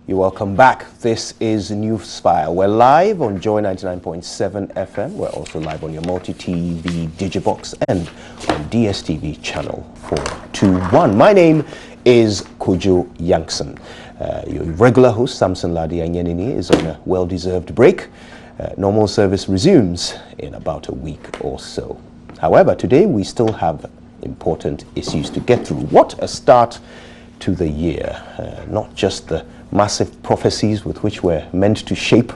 You're welcome back. This is Newsfile. We're live on Joy 99.7 FM. We're also live on your multi-TV Digibox and on DSTV channel 421. My name is Kojo Yankson. Your regular host, Samson Ladi Anyenini, is on a well-deserved break. Normal service resumes in about a week or so. However, today we still have important issues to get through. What a start to the year. Not just the massive prophecies with which we're meant to shape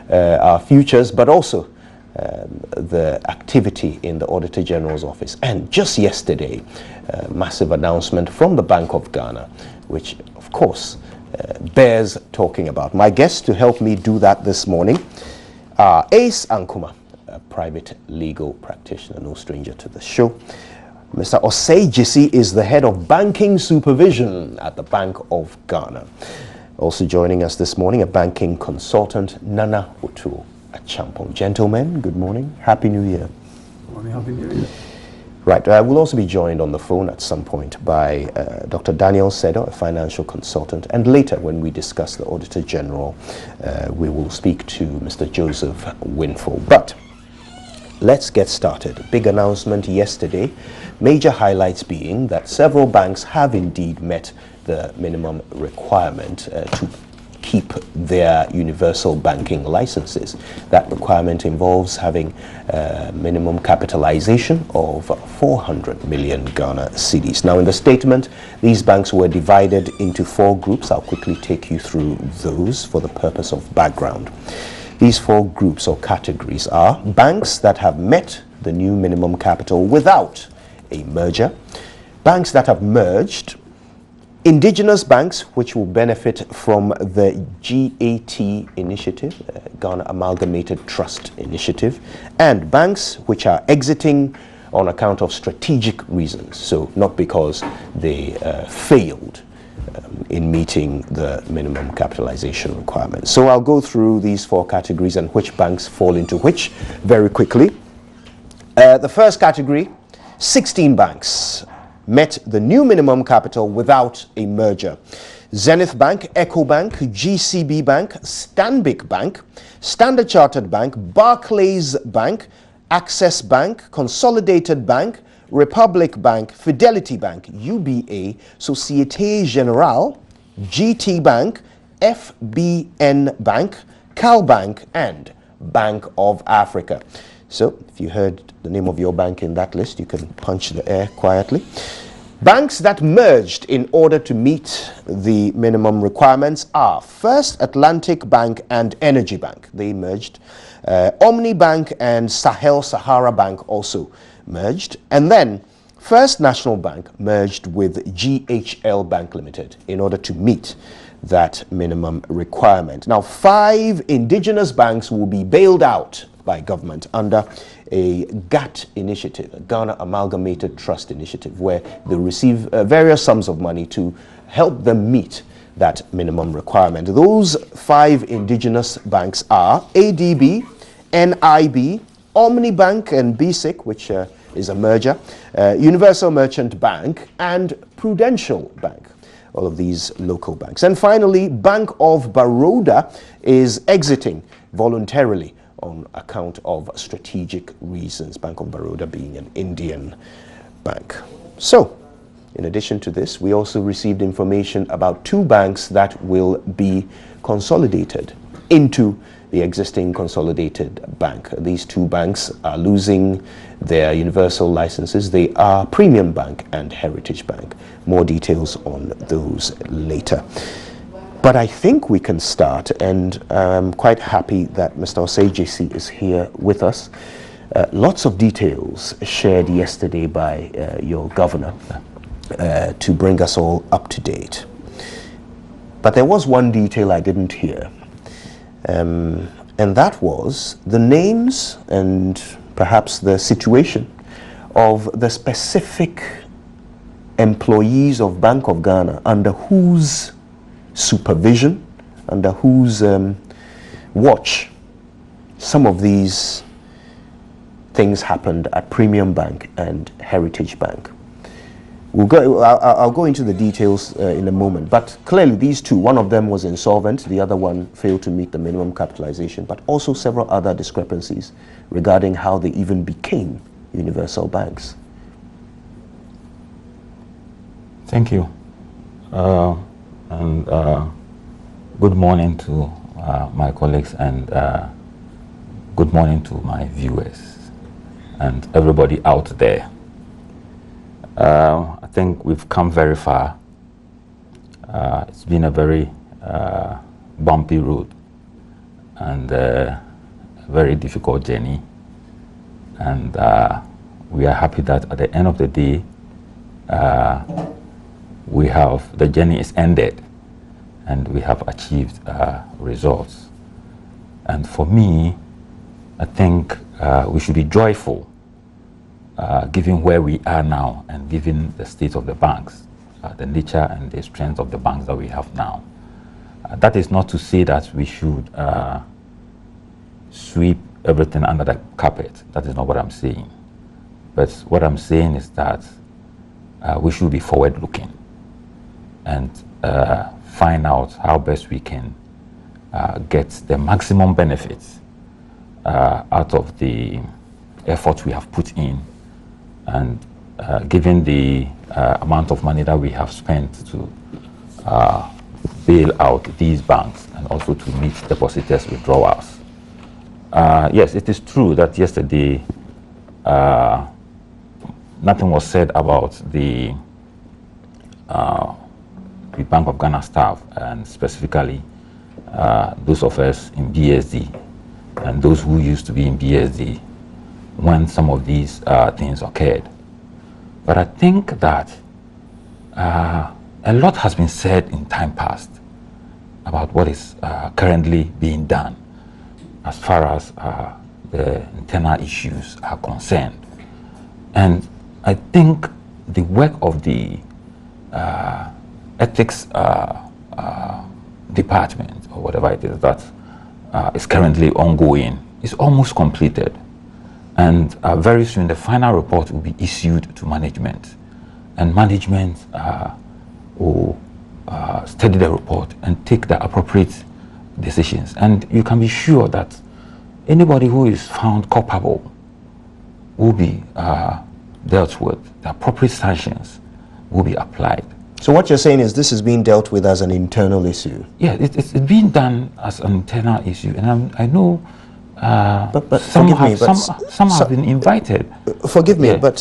our futures, but also the activity in the Auditor General's office. And just yesterday, massive announcement from the Bank of Ghana, which of course bears talking about. My guests to help me do that this morning are Ace Ankuma, a private legal practitioner, no stranger to the show. Mr. Osei Gyesi is the head of banking supervision at the Bank of Ghana. Also joining us this morning, a banking consultant, Nana Otuo Achampong. Gentlemen, good morning. Happy New Year. Good morning, Happy New Year. Right, we'll also be joined on the phone at some point by Dr. Daniel Sedo, a financial consultant. And later, when we discuss the Auditor General, we will speak to Mr. Joseph Winful. But let's get started. Big announcement yesterday. Major highlights being that several banks have indeed met the minimum requirement to keep their universal banking licenses. That requirement involves having minimum capitalization of 400 million Ghana cedis. Now, in the statement, these banks were divided into four groups. I'll quickly take you through those for the purpose of background. These four groups or categories are banks that have met the new minimum capital without a merger, banks that have merged, indigenous banks which will benefit from the GAT initiative, Ghana Amalgamated Trust Initiative, and banks which are exiting on account of strategic reasons, so not because they failed in meeting the minimum capitalization requirements. So I'll go through these four categories and which banks fall into which very quickly. The first category, 16 banks met the new minimum capital without a merger. Zenith Bank, EcoBank, GCB Bank, Stanbic Bank, Standard Chartered Bank, Barclays Bank, Access Bank, Consolidated Bank, Republic Bank, Fidelity Bank, UBA, Societe Generale, GT Bank, FBN Bank, Cal Bank, and Bank of Africa. So, if you heard the name of your bank in that list, you can punch the air quietly. Banks that merged in order to meet the minimum requirements are First Atlantic Bank and Energy Bank. They merged. Omni Bank and Sahel Sahara Bank also merged. And then First National Bank merged with GHL Bank Limited in order to meet that minimum requirement. Now, 5 indigenous banks will be bailed out by government under a GAT initiative, a Ghana Amalgamated Trust Initiative, where they receive various sums of money to help them meet that minimum requirement. Those 5 indigenous banks are ADB, NIB, Omni Bank and BSIC, which is a merger, Universal Merchant Bank, and Prudential Bank. All of these local banks. And finally, Bank of Baroda is exiting voluntarily on account of strategic reasons, Bank of Baroda being an Indian bank. So, in addition to this, we also received information about 2 banks that will be consolidated into the existing consolidated bank. These 2 banks are losing their universal licenses. They are Premium Bank and Heritage Bank. More details on those later. But I think we can start, and I'm quite happy that Mr. Osei Gyesi is here with us. Lots of details shared yesterday by your governor to bring us all up to date. But there was one detail I didn't hear, and that was the names and perhaps the situation of the specific employees of Bank of Ghana under whose supervision, under whose watch some of these things happened at Premium Bank and Heritage Bank. I'll go into the details in a moment, but clearly these two, one of them was insolvent, the other one failed to meet the minimum capitalization, but also several other discrepancies regarding how they even became universal banks. Thank you. And good morning to my colleagues, and good morning to my viewers and everybody out there. I think we've come very far. It's been a very bumpy road and a very difficult journey. And we are happy that at the end of the day, the journey is ended and we have achieved results. And for me, I think we should be joyful given where we are now and given the state of the banks, the nature and the strength of the banks that we have now. That is not to say that we should sweep everything under the carpet. That is not what I'm saying. But what I'm saying is that we should be forward-looking and find out how best we can get the maximum benefits out of the effort we have put in, and given the amount of money that we have spent to bail out these banks and also to meet depositors' withdrawals. Yes, it is true that yesterday nothing was said about the Bank of Ghana staff, and specifically those of us in BSD and those who used to be in BSD when some of these things occurred. But I think that a lot has been said in time past about what is currently being done as far as the internal issues are concerned. And I think the work of the ethics department, or whatever it is that is currently ongoing, is almost completed. And very soon the final report will be issued to management. And management will study the report and take the appropriate decisions. And you can be sure that anybody who is found culpable will be dealt with. The appropriate sanctions will be applied. So what you're saying is this is being dealt with as an internal issue? Yeah, it's being done as an internal issue. And I know but some have been invited. Forgive me, but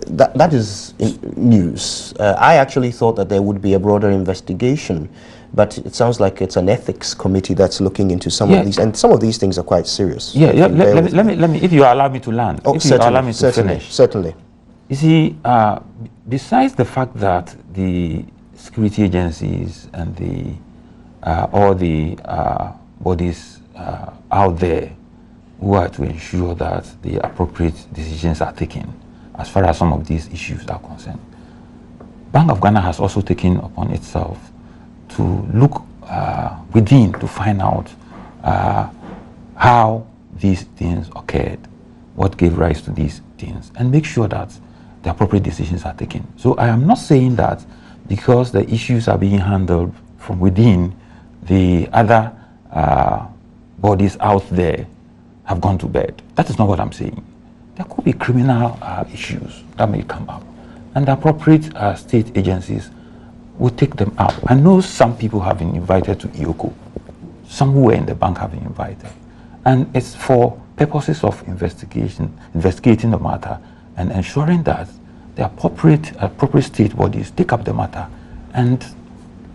that is news. I actually thought that there would be a broader investigation, but it sounds like it's an ethics committee that's looking into some of these, and some of these things are quite serious. Yeah, let me, if you allow me to land, if you allow me to finish. Certainly. You see, besides the fact that the security agencies and the all the bodies out there who are to ensure that the appropriate decisions are taken as far as some of these issues are concerned, Bank of Ghana has also taken upon itself to look within to find out how these things occurred, what gave rise to these things, and make sure that the appropriate decisions are taken. So I am not saying that because the issues are being handled from within, the other bodies out there have gone to bed. That is not what I'm saying. There could be criminal issues that may come up, and the appropriate state agencies will take them up. I know some people have been invited to IOCO. Some who were in the bank have been invited. And it's for purposes of investigating the matter and ensuring that the appropriate state bodies take up the matter and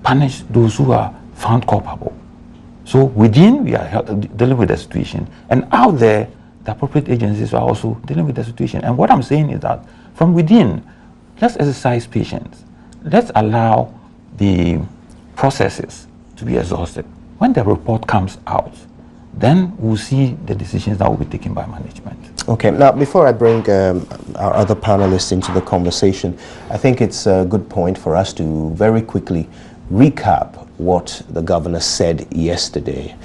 punish those who are found culpable. So within, we are dealing with the situation, and out there, the appropriate agencies are also dealing with the situation. And what I'm saying is that from within, let's exercise patience. Let's allow the processes to be exhausted. When the report comes out, then we'll see the decisions that will be taken by management. Okay, now before I bring our other panelists into the conversation, I think it's a good point for us to very quickly recap what the governor said yesterday.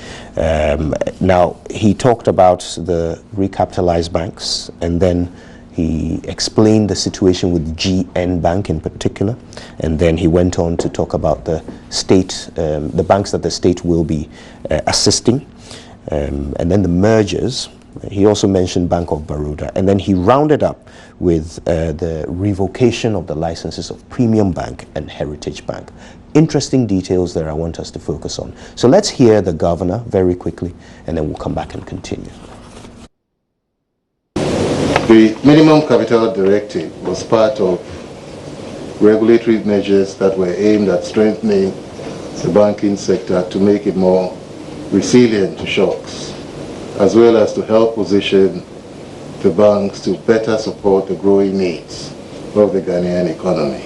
Now, he talked about the recapitalized banks, and then He explained the situation with GN Bank in particular, and then he went on to talk about the state, the banks that the state will be assisting, and then the mergers. He also mentioned Bank of Baroda, and then he rounded up with the revocation of the licenses of Premium Bank and Heritage Bank. Interesting details there I want us to focus on. So let's hear the governor very quickly, and then we'll come back and continue. The Minimum Capital Directive was part of regulatory measures that were aimed at strengthening the banking sector to make it more resilient to shocks, as well as to help position the banks to better support the growing needs of the Ghanaian economy.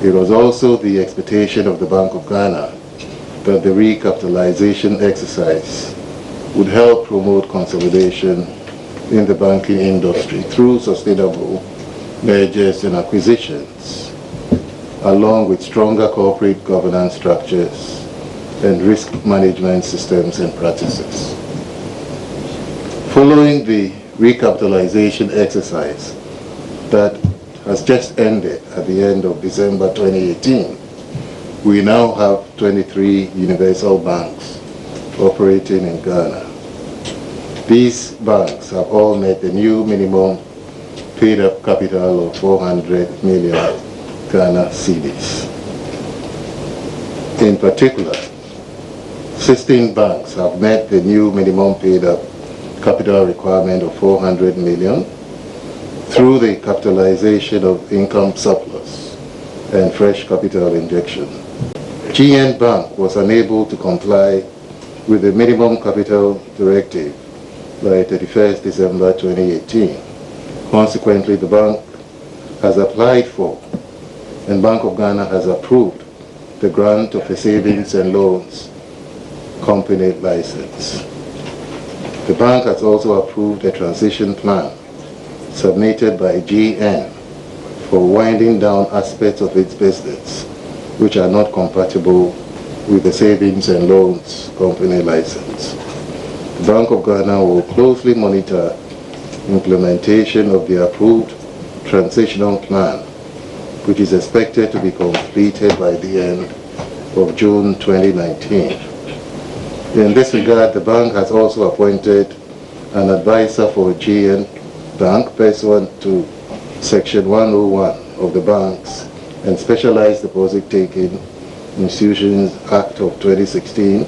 It was also the expectation of the Bank of Ghana that the recapitalization exercise would help promote consolidation in the banking industry through sustainable mergers and acquisitions, along with stronger corporate governance structures and risk management systems and practices. Following the recapitalization exercise that has just ended at the end of December 2018, we now have 23 universal banks operating in Ghana. These banks have all met the new minimum paid-up capital of 400 million Ghana cedis. In particular, 16 banks have met the new minimum paid-up capital requirement of 400 million through the capitalization of income surplus and fresh capital injection. GN Bank was unable to comply with the minimum capital directive by 31st December 2018. Consequently, the bank has applied for and Bank of Ghana has approved the grant of a savings and loans company license. The bank has also approved a transition plan submitted by GN for winding down aspects of its business which are not compatible with the savings and loans company license. The Bank of Ghana will closely monitor implementation of the approved transitional plan, which is expected to be completed by the end of June 2019. In this regard, the bank has also appointed an advisor for GN Bank pursuant to Section 101 of the Banks and Specialized Deposit-Taking Institutions Act of 2016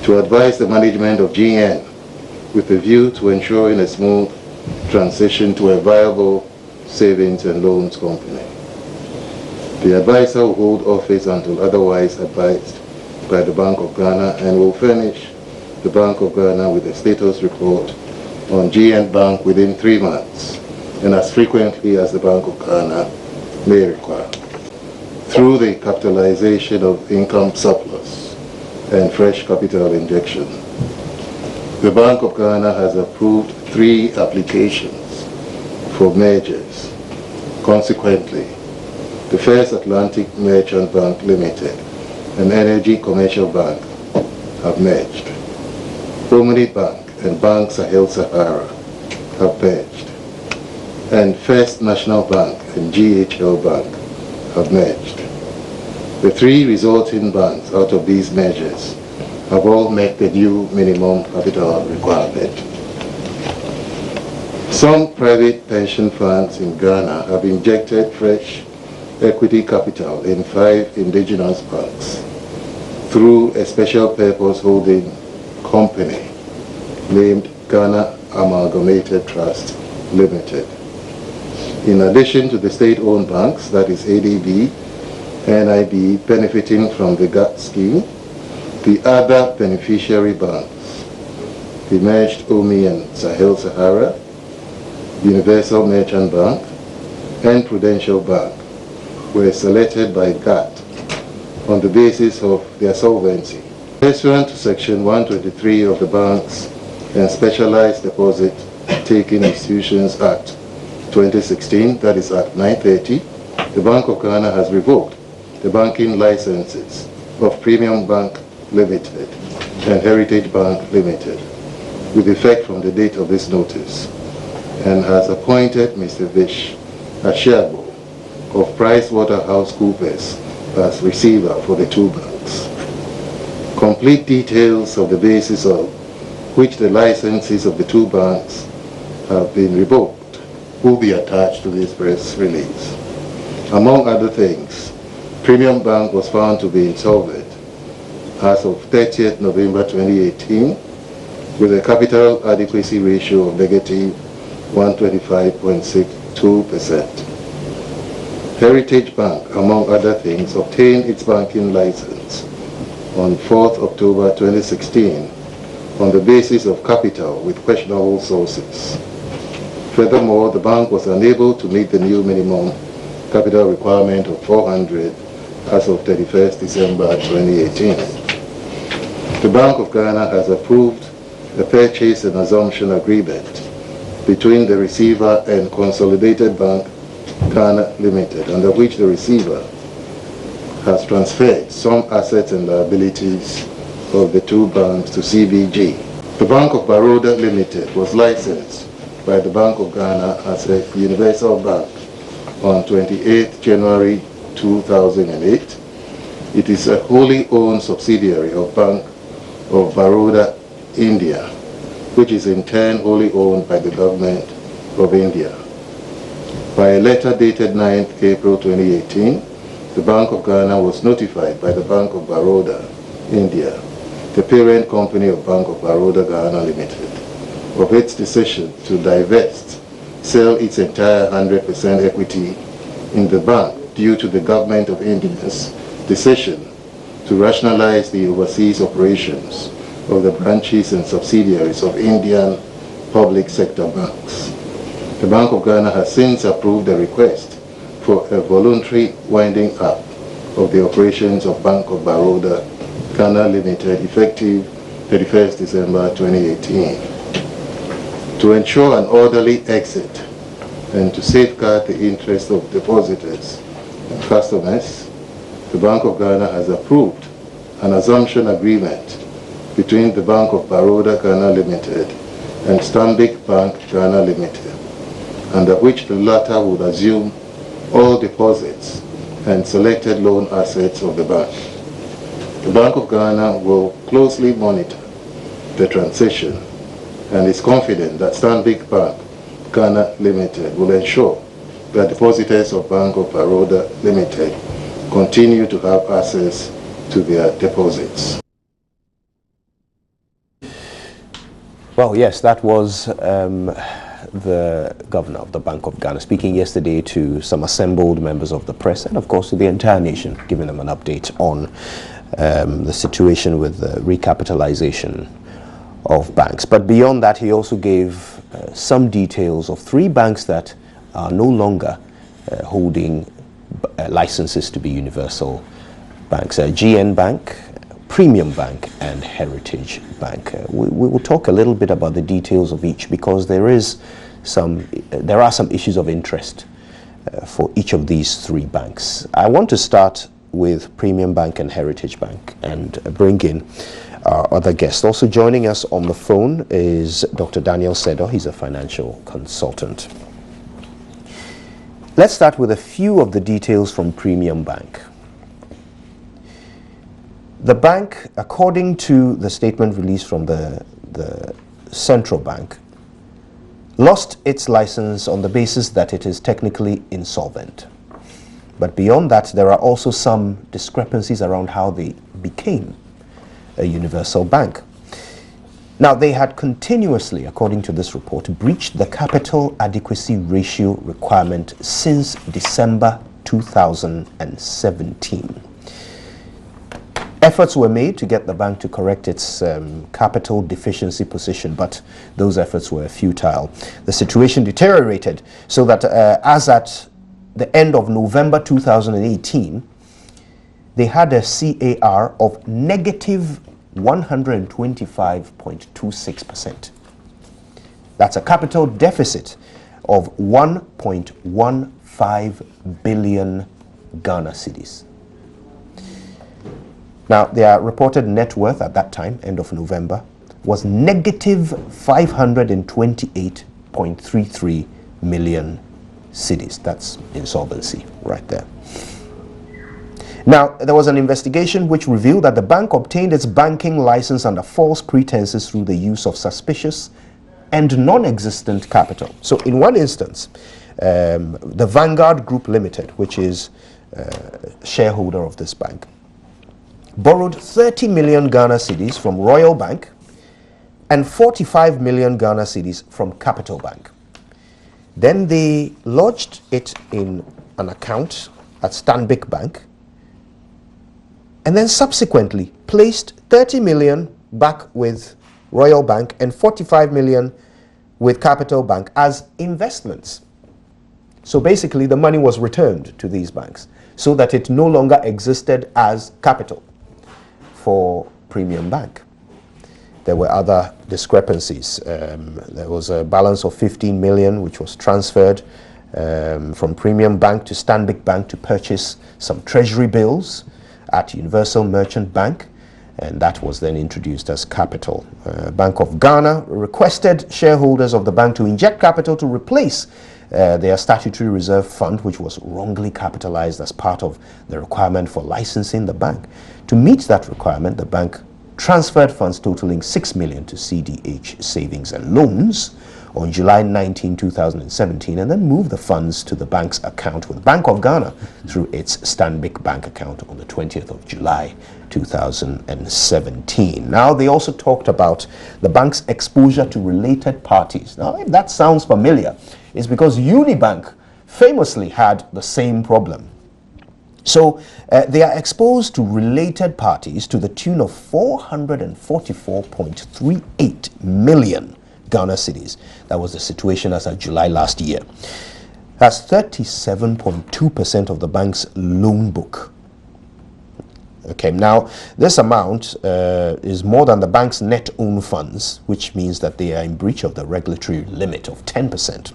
to advise the management of GN with a view to ensuring a smooth transition to a viable savings and loans company. The advisor will hold office until otherwise advised by the Bank of Ghana and will furnish the Bank of Ghana with a status report on GN Bank within 3 months and as frequently as the Bank of Ghana may require. Through the capitalization of income surplus and fresh capital injection, the Bank of Ghana has approved 3 applications for mergers. Consequently, the First Atlantic Merchant Bank Limited and Energy Commercial Bank have merged. Omni Bank and Bank Sahel Sahara have merged. And First National Bank and GHL Bank have merged. The 3 resulting banks out of these measures have all met the new minimum capital requirement. Some private pension funds in Ghana have injected fresh equity capital in 5 indigenous banks through a special purpose holding company named Ghana Amalgamated Trust Limited. In addition to the state-owned banks, that is ADB, NIB, benefiting from the GAT scheme, the other beneficiary banks, the merged OMI and Sahel Sahara, Universal Merchant Bank, and Prudential Bank, were selected by GAT on the basis of their solvency. Pursuant to Section 123 of the Banks and Specialized Deposit-Taking Institutions Act 2016, that is Act 930, the Bank of Ghana has revoked the banking licenses of Premium Bank Limited and Heritage Bank Limited with effect from the date of this notice. and has appointed Mr. Vish Ashiagbo of PricewaterhouseCoopers as receiver for the two banks. Complete details of the basis on which the licenses of the two banks have been revoked will be attached to this press release. Among other things, Premium Bank was found to be insolvent as of 30th November 2018 with a capital adequacy ratio of negative 125.62%. Heritage Bank, among other things, obtained its banking license on 4th October 2016 on the basis of capital with questionable sources. Furthermore, the bank was unable to meet the new minimum capital requirement of 400 as of 31st December 2018. The Bank of Ghana has approved a purchase and assumption agreement between the receiver and Consolidated Bank Ghana Limited, under which the receiver has transferred some assets and liabilities of the two banks to CBG. The Bank of Baroda Limited was licensed by the Bank of Ghana as a universal bank on 28 January 2008. It is a wholly owned subsidiary of Bank of Baroda, India, which is in turn wholly owned by the government of India. By a letter dated 9th April 2018, the Bank of Ghana was notified by the Bank of Baroda, India, the parent company of Bank of Baroda Ghana Limited, of its decision to divest, sell its entire 100% equity in the bank due to the government of India's decision to rationalize the overseas operations of the branches and subsidiaries of Indian public sector banks. The Bank of Ghana has since approved a request for a voluntary winding up of the operations of Bank of Baroda Ghana Limited effective 31st December 2018. To ensure an orderly exit and to safeguard the interests of depositors and customers, the Bank of Ghana has approved an assumption agreement between the Bank of Baroda Ghana Limited and Stanbic Bank Ghana Limited, under which the latter would assume all deposits and selected loan assets of the bank. The Bank of Ghana will closely monitor the transition and is confident that Stanbic Bank Ghana Limited will ensure that depositors of Bank of Baroda Limited continue to have access to their deposits. Well, yes, that was the governor of the Bank of Ghana speaking yesterday to some assembled members of the press and, of course, to the entire nation, giving them an update on the situation with the recapitalization of banks. But beyond that, he also gave some details of three banks that are no longer holding licenses to be universal banks: GN Bank, Premium Bank, and Heritage Bank. We will talk a little bit about the details of each, because there are some issues of interest for each of these three banks. I want to start with Premium Bank and Heritage Bank and bring in our other guests. Also joining us on the phone is Dr. Daniel Sedo. He's a financial consultant. Let's start with a few of the details from Premium Bank. The bank, according to the statement released from the central bank, lost its license on the basis that it is technically insolvent. But beyond that, there are also some discrepancies around how they became a universal bank. Now, they had continuously, according to this report, breached the capital adequacy ratio requirement since December 2017. Efforts were made to get the bank to correct its capital deficiency position, but those efforts were futile. The situation deteriorated so that as at the end of November 2018, they had a CAR of negative 125.26%. That's a capital deficit of 1.15 billion Ghana cedis. Now, their reported net worth at that time, end of November, was negative 528.6 6.33 million cedis. That's insolvency right there. Now, there was an investigation which revealed that the bank obtained its banking license under false pretenses through the use of suspicious and non-existent capital. So in one instance, the Vanguard Group Limited, which is a shareholder of this bank, borrowed 30 million Ghana cedis from Royal Bank and 45 million Ghana cedis from Capital Bank. Then they lodged it in an account at Stanbic Bank, and then subsequently placed 30 million back with Royal Bank and 45 million with Capital Bank as investments. So basically the money was returned to these banks so that it no longer existed as capital for Premium Bank. There were other discrepancies. There was a balance of 15 million which was transferred from Premium Bank to Stanbic Bank to purchase some treasury bills at Universal Merchant Bank, and that was then introduced as capital. Bank of Ghana requested shareholders of the bank to inject capital to replace their statutory reserve fund, which was wrongly capitalized as part of the requirement for licensing the bank. To meet that requirement, the bank transferred funds totaling 6 million to CDH Savings and Loans on July 19, 2017, and then moved the funds to the bank's account with Bank of Ghana through its Stanbic Bank account on the 20th of July 2017. Now, they also talked about the bank's exposure to related parties. Now, if that sounds familiar, it's because Unibank famously had the same problem. So they are exposed to related parties to the tune of 444.38 million Ghana cedis. That was the situation as of July last year. That's 37.2% of the bank's loan book. Okay, now this amount is more than the bank's net own funds, which means that they are in breach of the regulatory limit of 10%.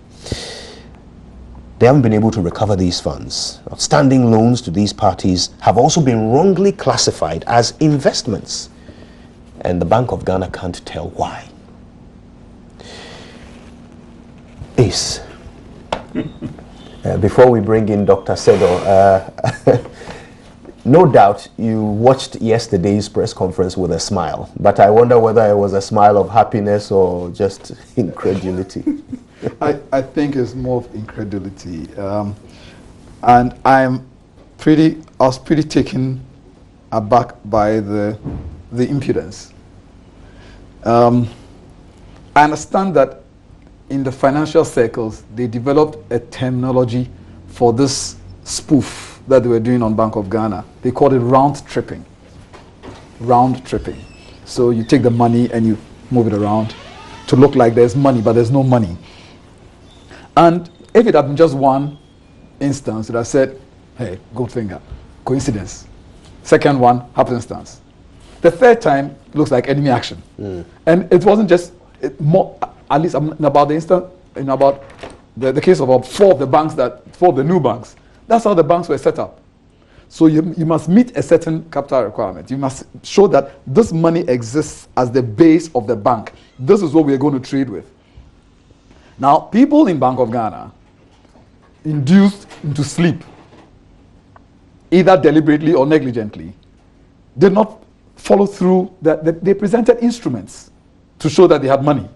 They haven't been able to recover these funds. Outstanding loans to these parties have also been wrongly classified as investments, and the Bank of Ghana can't tell why. Ace, before we bring in Dr. Sedo, no doubt you watched yesterday's press conference with a smile, but I wonder whether it was a smile of happiness or just incredulity. I think it's more of incredulity, and I was pretty taken aback by the impudence. I understand that in the financial circles, they developed a terminology for this spoof that they were doing on Bank of Ghana. They called it round tripping. Round tripping. So you take the money and you move it around to look like there's money, but there's no money. And if it had been just one instance, it would have said, hey, gold finger, coincidence. Second one, happenstance. The third time looks like enemy action. And it wasn't just more, at least in about the instant, in about the case of about four of the new banks. That's how the banks were set up. So you must meet a certain capital requirement. You must show that this money exists as the base of the bank. This is what we're going to trade with. Now, people in Bank of Ghana, induced into sleep, either deliberately or negligently, did not follow through. They presented instruments to show that they had money.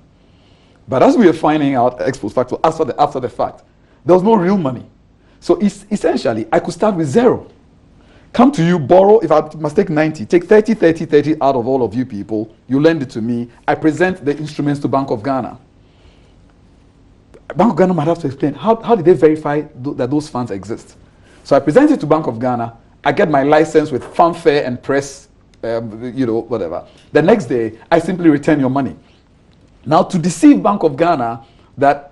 But as we were finding out ex post facto, after the fact, there was no real money. So essentially, I could start with zero. Come to you, borrow, if I must take 90, take 30, 30, 30 out of all of you people, you lend it to me, I present the instruments to Bank of Ghana. Bank of Ghana might have to explain, how did they verify that those funds exist? So I present it to Bank of Ghana, I get my license with fanfare and press, whatever. The next day, I simply return your money. Now, to deceive Bank of Ghana that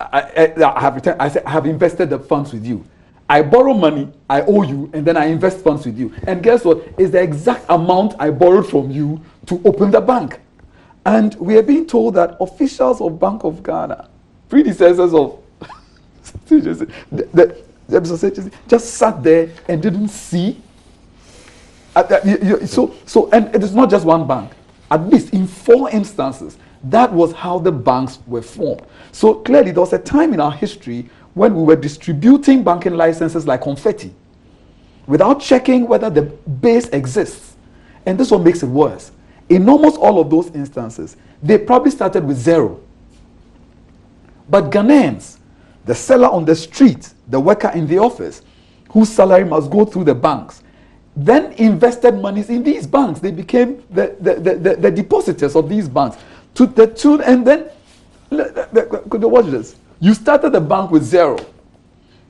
I have invested the funds with you. I borrow money, I owe you, and then I invest funds with you. And guess what? It's the exact amount I borrowed from you to open the bank. And we are being told that officials of Bank of Ghana, predecessors of just sat there and didn't see. So, and it is not just one bank. At least in 4 instances, That was how the banks were formed. So clearly there was a time in our history when we were distributing banking licenses like confetti without checking whether the base exists. And this one makes it worse. In almost all of those instances, they probably started with 0. But Ghanaians, the seller on the street, the worker in the office, whose salary must go through the banks, then invested monies in these banks. They became the depositors of these banks to the tune, and then watch this. You started the bank with 0.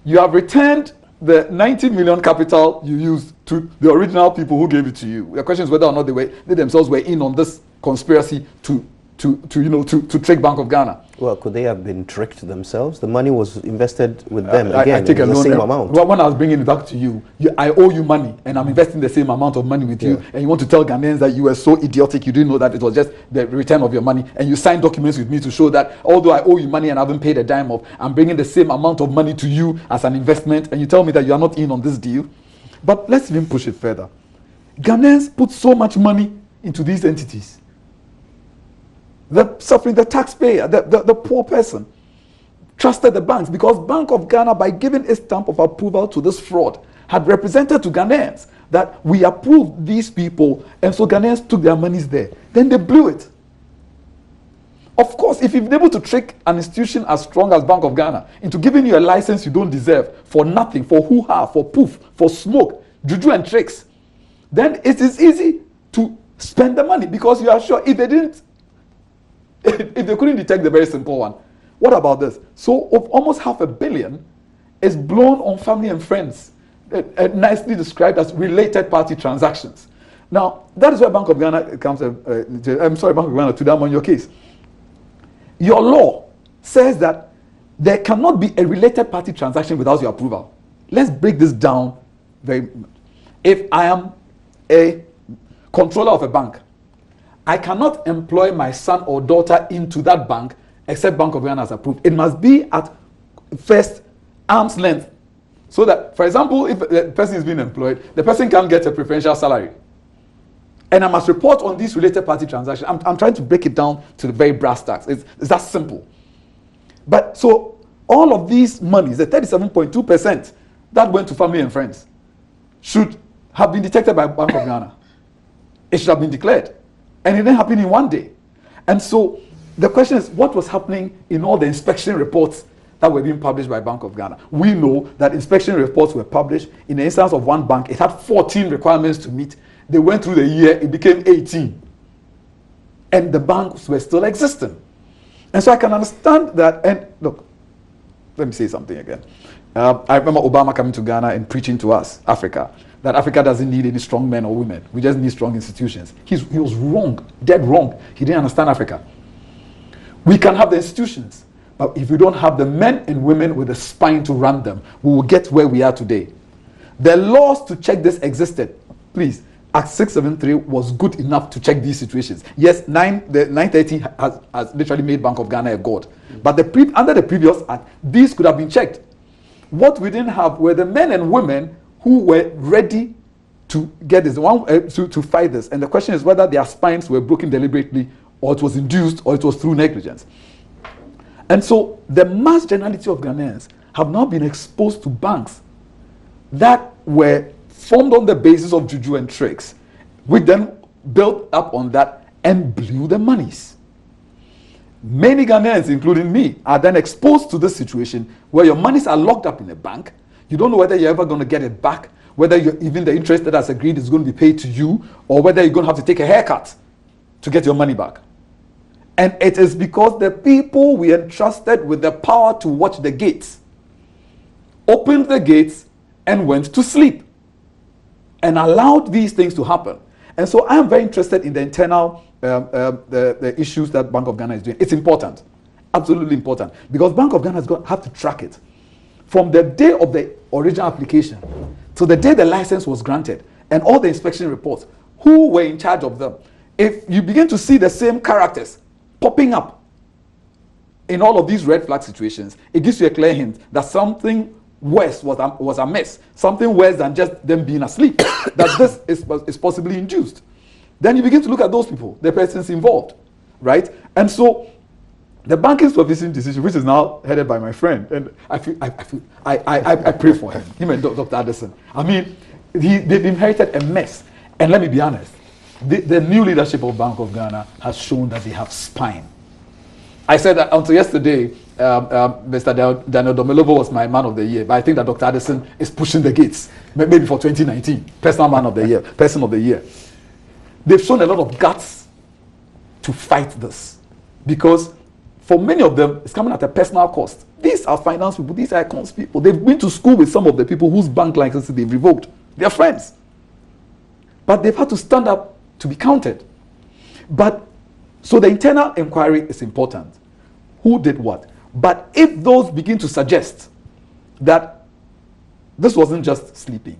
You have returned the 90 million capital you used to the original people who gave it to you. The question is whether or not they themselves were in on this conspiracy to trick Bank of Ghana. Well, could they have been tricked themselves? The money was invested with them again. I take it was a the loan. same amount. When I was bringing it back to you, I owe you money, and I'm investing the same amount of money with you, and you want to tell Ghanaians that you were so idiotic, you didn't know that it was just the return of your money, and you signed documents with me to show that although I owe you money and I haven't paid a dime of, I'm bringing the same amount of money to you as an investment, and you tell me that you are not in on this deal. But let's even push it further. Ghanaians put so much money into these entities. The suffering, the taxpayer, the poor person trusted the banks because Bank of Ghana, by giving a stamp of approval to this fraud, had represented to Ghanaians that we approved these people, and so Ghanaians took their monies there. Then they blew it. Of course, if you've been able to trick an institution as strong as Bank of Ghana into giving you a license you don't deserve for nothing, for hoo-ha, for poof, for smoke, juju and tricks, then it is easy to spend the money because you are sure if they couldn't detect the very simple one, what about this? So of almost $500 million is blown on family and friends, nicely described as related party transactions. Now, that is where Bank of Ghana comes, Bank of Ghana, to them on your case. Your law says that there cannot be a related party transaction without your approval. Let's break this down very much. If I am a controller of a bank, I cannot employ my son or daughter into that bank except Bank of Ghana has approved. It must be at first arm's length. So that, for example, if the person is being employed, the person can't get a preferential salary. And I must report on these related party transactions. I'm trying to break it down to the very brass tacks. It's that simple. But so all of these monies, the 37.2% that went to family and friends, should have been detected by Bank of Ghana. It should have been declared. And it didn't happen in one day. And so the question is, what was happening in all the inspection reports that were being published by Bank of Ghana? We know that inspection reports were published. In the instance of one bank, it had 14 requirements to meet. They went through the year, it became 18. And the banks were still existing. And so I can understand that. And look, let me say something again. I remember Obama coming to Ghana and preaching to us, Africa, that Africa doesn't need any strong men or women. We just need strong institutions. He was wrong, dead wrong. He didn't understand Africa. We can have the institutions, but if we don't have the men and women with the spine to run them, we will get where we are today. The laws to check this existed. Please, Act 673 was good enough to check these situations. Yes, the 930 has literally made Bank of Ghana a god. But under the previous act, these could have been checked. What we didn't have were the men and women who were ready to get this, to fight this. And the question is whether their spines were broken deliberately, or it was induced, or it was through negligence. And so the mass generality of Ghanaians have now been exposed to banks that were formed on the basis of juju and tricks, which then built up on that and blew the monies. Many Ghanaians, including me, are then exposed to this situation where your monies are locked up in a bank. You don't know whether you're ever going to get it back, whether even the interest that has agreed is going to be paid to you, or whether you're going to have to take a haircut to get your money back. And it is because the people we entrusted with the power to watch the gates opened the gates and went to sleep and allowed these things to happen. And so I am very interested in the internal the issues that Bank of Ghana is doing. It's important, absolutely important, because Bank of Ghana has have to track it from the day of the original application to the day the license was granted, and all the inspection reports, who were in charge of them. If you begin to see the same characters popping up in all of these red flag situations, it gives you a clear hint that something worse was amiss, something worse than just them being asleep, that this is possibly induced. Then you begin to look at those people, the persons involved, right? And so the banking supervision decision, which is now headed by my friend, and I pray for him and Dr. Addison. I mean, they've inherited a mess. And let me be honest, the new leadership of Bank of Ghana has shown that they have spine. I said that until yesterday, Mr. Daniel Domelovo was my man of the year, but I think that Dr. Addison is pushing the gates, maybe for 2019, personal man of the year, person of the year. They've shown a lot of guts to fight this, because for many of them, it's coming at a personal cost. These are finance people, these are accounts people. They've been to school with some of the people whose bank licenses they've revoked. They're friends. But they've had to stand up to be counted. But, so the internal inquiry is important. Who did what? But if those begin to suggest that this wasn't just sleeping,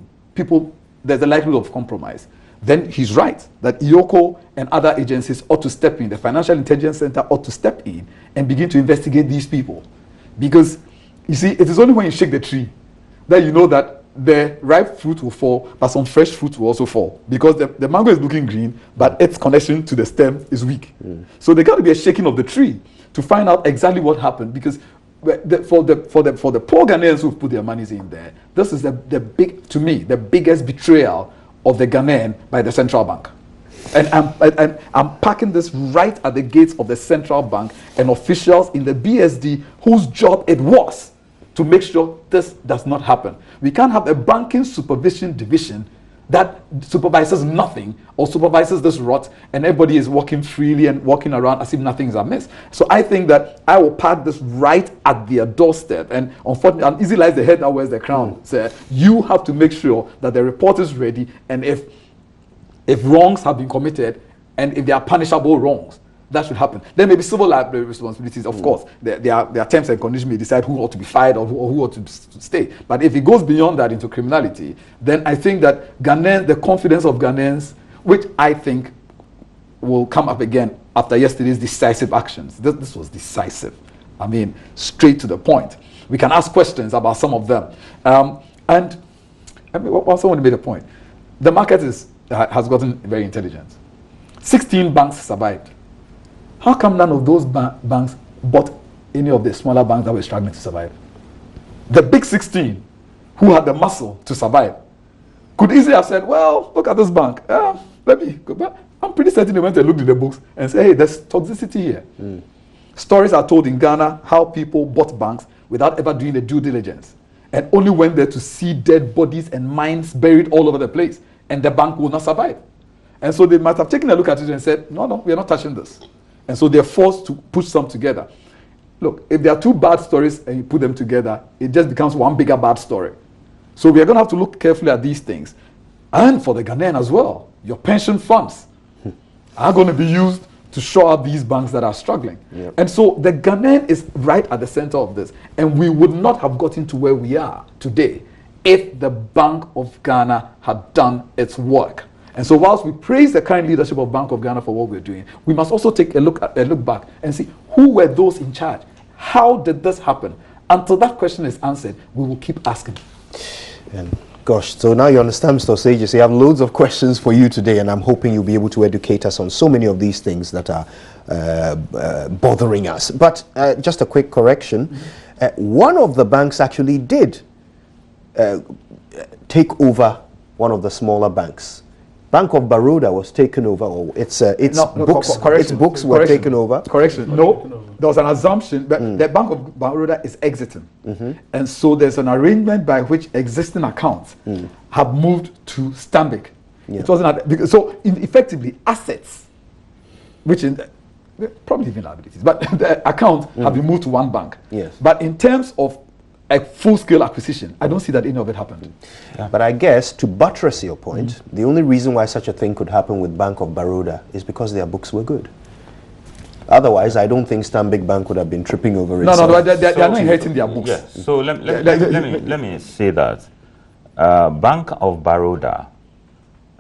there's a likelihood of compromise, then he's right that IOCO and other agencies ought to step in. The Financial Intelligence Center ought to step in and begin to investigate these people. Because, you see, it is only when you shake the tree that you know that the ripe fruit will fall, but some fresh fruit will also fall. Because the mango is looking green, but its connection to the stem is weak. So there got to be a shaking of the tree to find out exactly what happened. Because for the poor Ghanaians who've put their monies in there, this is to me, the biggest betrayal of the Ghanaian by the central bank. And I'm parking this right at the gates of the central bank and officials in the BSD whose job it was to make sure this does not happen. We can't have a banking supervision division that supervises nothing or supervises this rot, and everybody is walking freely and walking around as if nothing is amiss. So I think that I will park this right at their doorstep, and unfortunately, and easy lies the head that wears the crown. So you have to make sure that the report is ready, and if wrongs have been committed, and if there are punishable wrongs, that should happen. There may be civil liability responsibilities, of course. There are terms and conditions may decide who ought to be fired or who ought to stay. But if it goes beyond that into criminality, then I think that the confidence of Ghanaians, which I think will come up again after yesterday's decisive actions. This was decisive. I mean, straight to the point. We can ask questions about some of them. And I mean, someone made a point. The market has gotten very intelligent. 16 banks survived. How come none of those banks bought any of the smaller banks that were struggling to survive? The big 16, who had the muscle to survive, could easily have said, well, look at this bank. Let me go back. I'm pretty certain they went and looked in the books and said, hey, there's toxicity here. Stories are told in Ghana how people bought banks without ever doing the due diligence and only went there to see dead bodies and mines buried all over the place, and the bank will not survive. And so they might have taken a look at it and said, no, we are not touching this. And so they're forced to push some together. Look, if there are two bad stories and you put them together, it just becomes one bigger bad story. So we are going to have to look carefully at these things. And for the Ghanaian as well, your pension funds are going to be used to shore up these banks that are struggling. Yep. And so the Ghanaian is right at the center of this. And we would not have gotten to where we are today if the Bank of Ghana had done its work. And so whilst we praise the current leadership of Bank of Ghana for what we're doing, we must also take a look back and see who were those in charge. How did this happen? Until that question is answered, we will keep asking. And gosh, so now you understand, Mr. Osagyesi, I have loads of questions for you today, and I'm hoping you'll be able to educate us on so many of these things that are bothering us. But just a quick correction. One of the banks actually did take over one of the smaller banks. Bank of Baroda was taken over, or its books were taken over. Correction. No, there was an assumption that the Bank of Baroda is exiting. And so there's an arrangement by which existing accounts have moved to Stanbic. It wasn't so effectively assets, which in probably even liabilities, but the accounts have been moved to one bank. Yes. But in terms of a full-scale acquisition, I don't see that any of it happened. Yeah. But I guess, to buttress your point, the only reason why such a thing could happen with Bank of Baroda is because their books were good. Otherwise, I don't think Stanbic Bank would have been tripping over itself. No, they are not inheriting their books. Yeah. So let me say that Bank of Baroda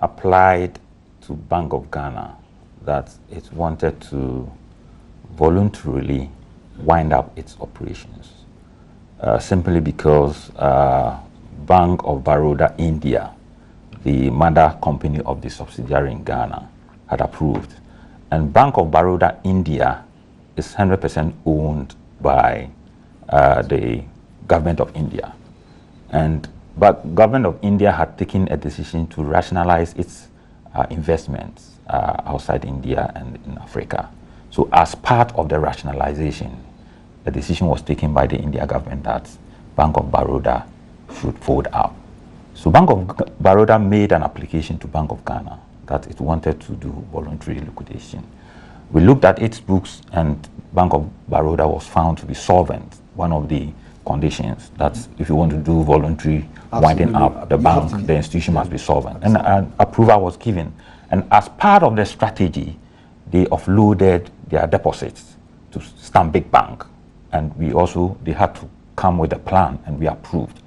applied to Bank of Ghana that it wanted to voluntarily wind up its operations. Simply because Bank of Baroda India, the mother company of the subsidiary in Ghana, had approved. And Bank of Baroda India is 100% owned by the government of India. But government of India had taken a decision to rationalize its investments outside India and in Africa. So as part of the rationalization, the decision was taken by the India government that Bank of Baroda should fold out. So Bank of Baroda made an application to Bank of Ghana that it wanted to do voluntary liquidation. We looked at its books and Bank of Baroda was found to be solvent. One of the conditions that if you want to do voluntary winding up the bank, the institution must be solvent. And approval was given. And as part of the strategy, they offloaded their deposits to Stanbic Bank. And they had to come with a plan and we approved.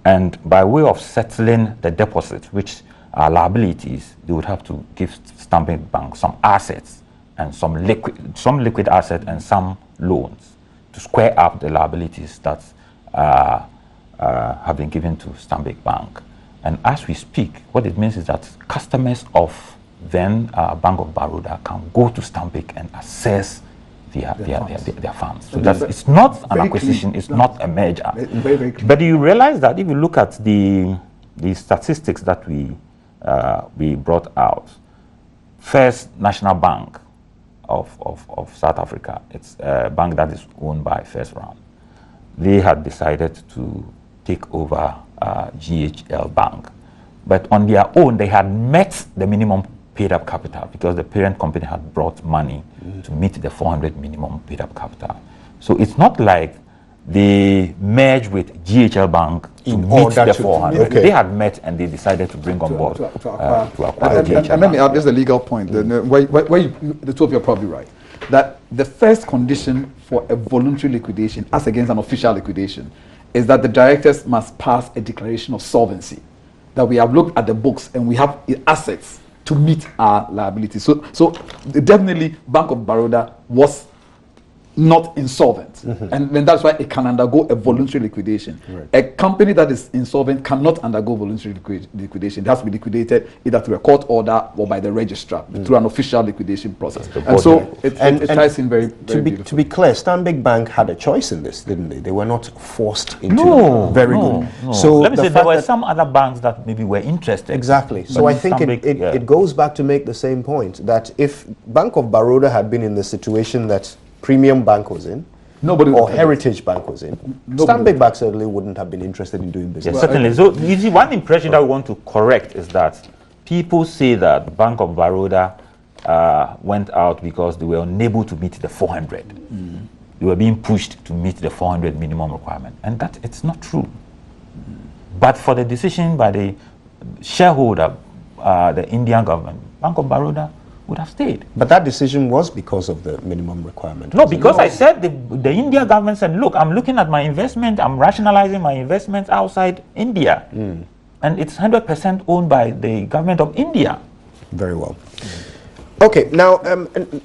And by way of settling the deposits, which are liabilities, they would have to give Stanbic Bank some assets and some liquid assets and some loans to square up the liabilities that have been given to Stanbic Bank. And as we speak, what it means is that customers of then Bank of Baroda can go to Stanbic and access their funds. So it's not an acquisition, it's not a merger. Very clear. But you realize that if you look at the statistics that we brought out, First National Bank of South Africa, it's a bank that is owned by First Round. They had decided to take over GHL Bank. But on their own, they had met the minimum paid up capital because the parent company had brought money to meet the 400 minimum paid up capital. So it's not like they merged with GHL Bank to meet the 400. Okay. They had met and they decided to bring on board to acquire GHL And let me Bank. add just a legal point. The two of you are probably right. That the first condition for a voluntary liquidation, as against an official liquidation, is that the directors must pass a declaration of solvency. That we have looked at the books and we have assets to meet our liabilities. So definitely Bank of Baroda was not insolvent, and that's why it can undergo a voluntary liquidation. Right. A company that is insolvent cannot undergo voluntary liquidation. It has to be liquidated either through a court order or by the registrar through an official liquidation process. And so it ties in very to be clear, Stanbic Bank had a choice in this, didn't they? They were not forced into No, very no, good. no. So let me the say there fact were that- some other banks that maybe were interested. Exactly. So But I think Stanbic, it goes back to make the same point that if Bank of Baroda had been in the situation that Premium Bank was in, Nobody or would have Heritage Bank was in, Nobody Stanbic Bank certainly wouldn't have been interested in doing business. Yes, certainly. So you see, one impression that we want to correct is that people say that Bank of Baroda went out because they were unable to meet the 400. They were being pushed to meet the 400 minimum requirement, and that it's not true. But for the decision by the shareholder, the Indian government, Bank of Baroda would have stayed. But that decision was because of the minimum requirement. No, because I said the India government said, look, I'm looking at my investment, I'm rationalizing my investments outside India. And it's 100% owned by the government of India. Very well. Okay, now,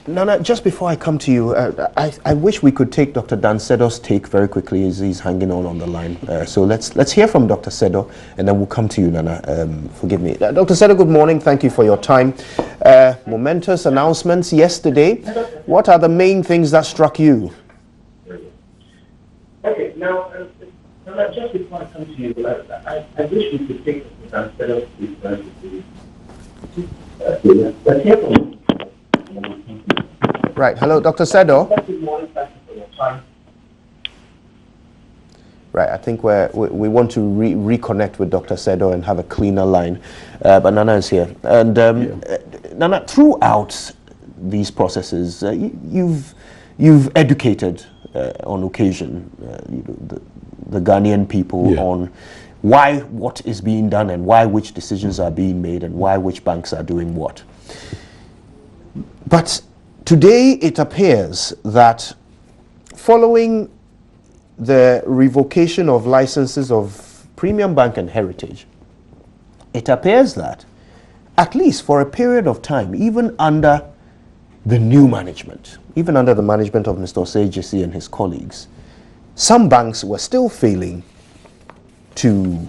Nana, just before I come to you, I wish we could take Dr. Dan Sedo's take very quickly as he's hanging on the line. So let's hear from Dr. Sedo, and then we'll come to you, Nana. Forgive me. Dr. Sedo, good morning. Thank you for your time. Momentous announcements yesterday. What are the main things that struck you? Okay, now, just before I come to you, I wish we could take Dr. Dan Sedo's take very quickly. Let's hear from you. Right. Hello, Dr. Sedo. Good morning. Thank you for your time. Right, I think we want to reconnect with Dr. Sedo and have a cleaner line. But Nana is here. And Nana, throughout these processes, you've educated on occasion the Ghanaian people on why what is being done and why which decisions are being made and why which banks are doing what. But today it appears that following the revocation of licenses of Premium Bank and Heritage, it appears that, at least for a period of time, even under the new management, even under the management of Mr. Osei Gyasi and his colleagues, some banks were still failing to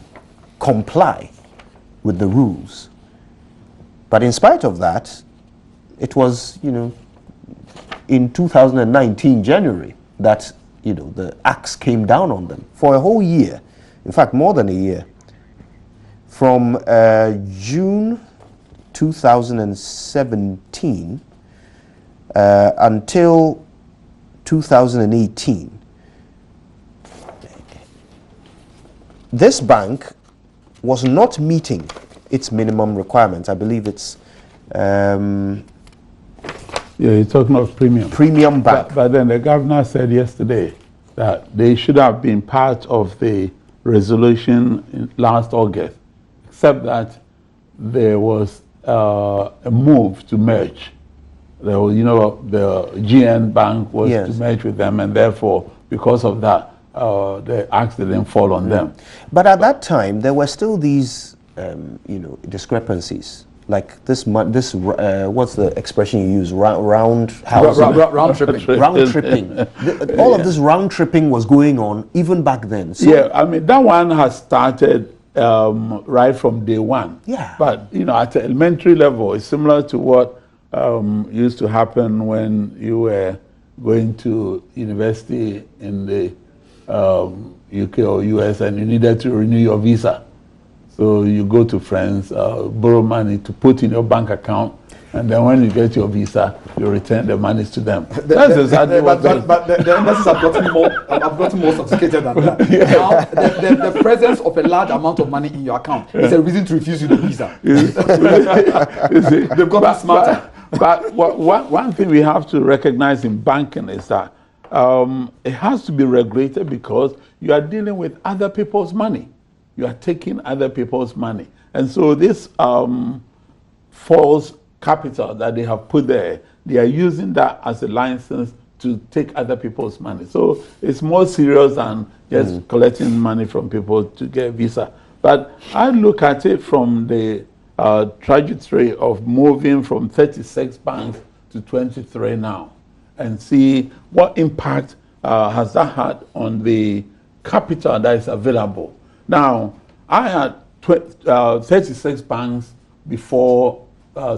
comply with the rules. But in spite of that, it was, in 2019 January that the axe came down on them for a whole year. In fact, more than a year. From June 2017 until 2018, this bank was not meeting its minimum requirements. I believe it's yeah, you're talking of premium. Premium bank. But then the governor said yesterday that they should have been part of the resolution in last August, except that there was a move to merge. There was, the GN Bank was to merge with them, and therefore, because of that, the axe didn't fall on them. But at that time, there were still these, discrepancies. Like this, what's the expression you use? Round tripping. Round tripping. All of this round tripping was going on even back then. So yeah, I mean that one has started right from day one. Yeah. But at the elementary level, it's similar to what used to happen when you were going to university in the UK or US and you needed to renew your visa. So you go to friends, borrow money to put in your bank account, and then when you get your visa, you return the monies to them. That's exactly what but the embassies have gotten more sophisticated than that. Yeah. Now, the presence of a large amount of money in your account is a reason to refuse you the visa. They've gotten smarter. But one thing we have to recognize in banking is that it has to be regulated because you are dealing with other people's money. You are taking other people's money. And so this false capital that they have put there, they are using that as a license to take other people's money. So it's more serious than just collecting money from people to get a visa. But I look at it from the trajectory of moving from 36 banks to 23 now and see what impact has that had on the capital that is available. Now, I had 36 banks before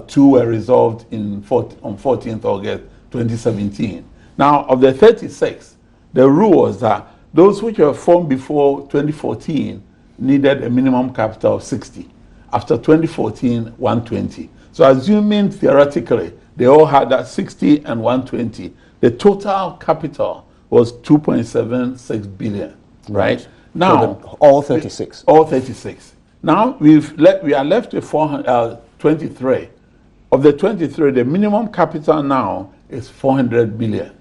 2 were resolved on 14th August 2017. Now, of the 36, the rule was that those which were formed before 2014 needed a minimum capital of 60. After 2014, 120. So assuming theoretically they all had that 60 and 120, the total capital was 2.76 billion, right? Now, all 36. All 36. Now we are left with 23. Of the 23, the minimum capital now is 400 billion.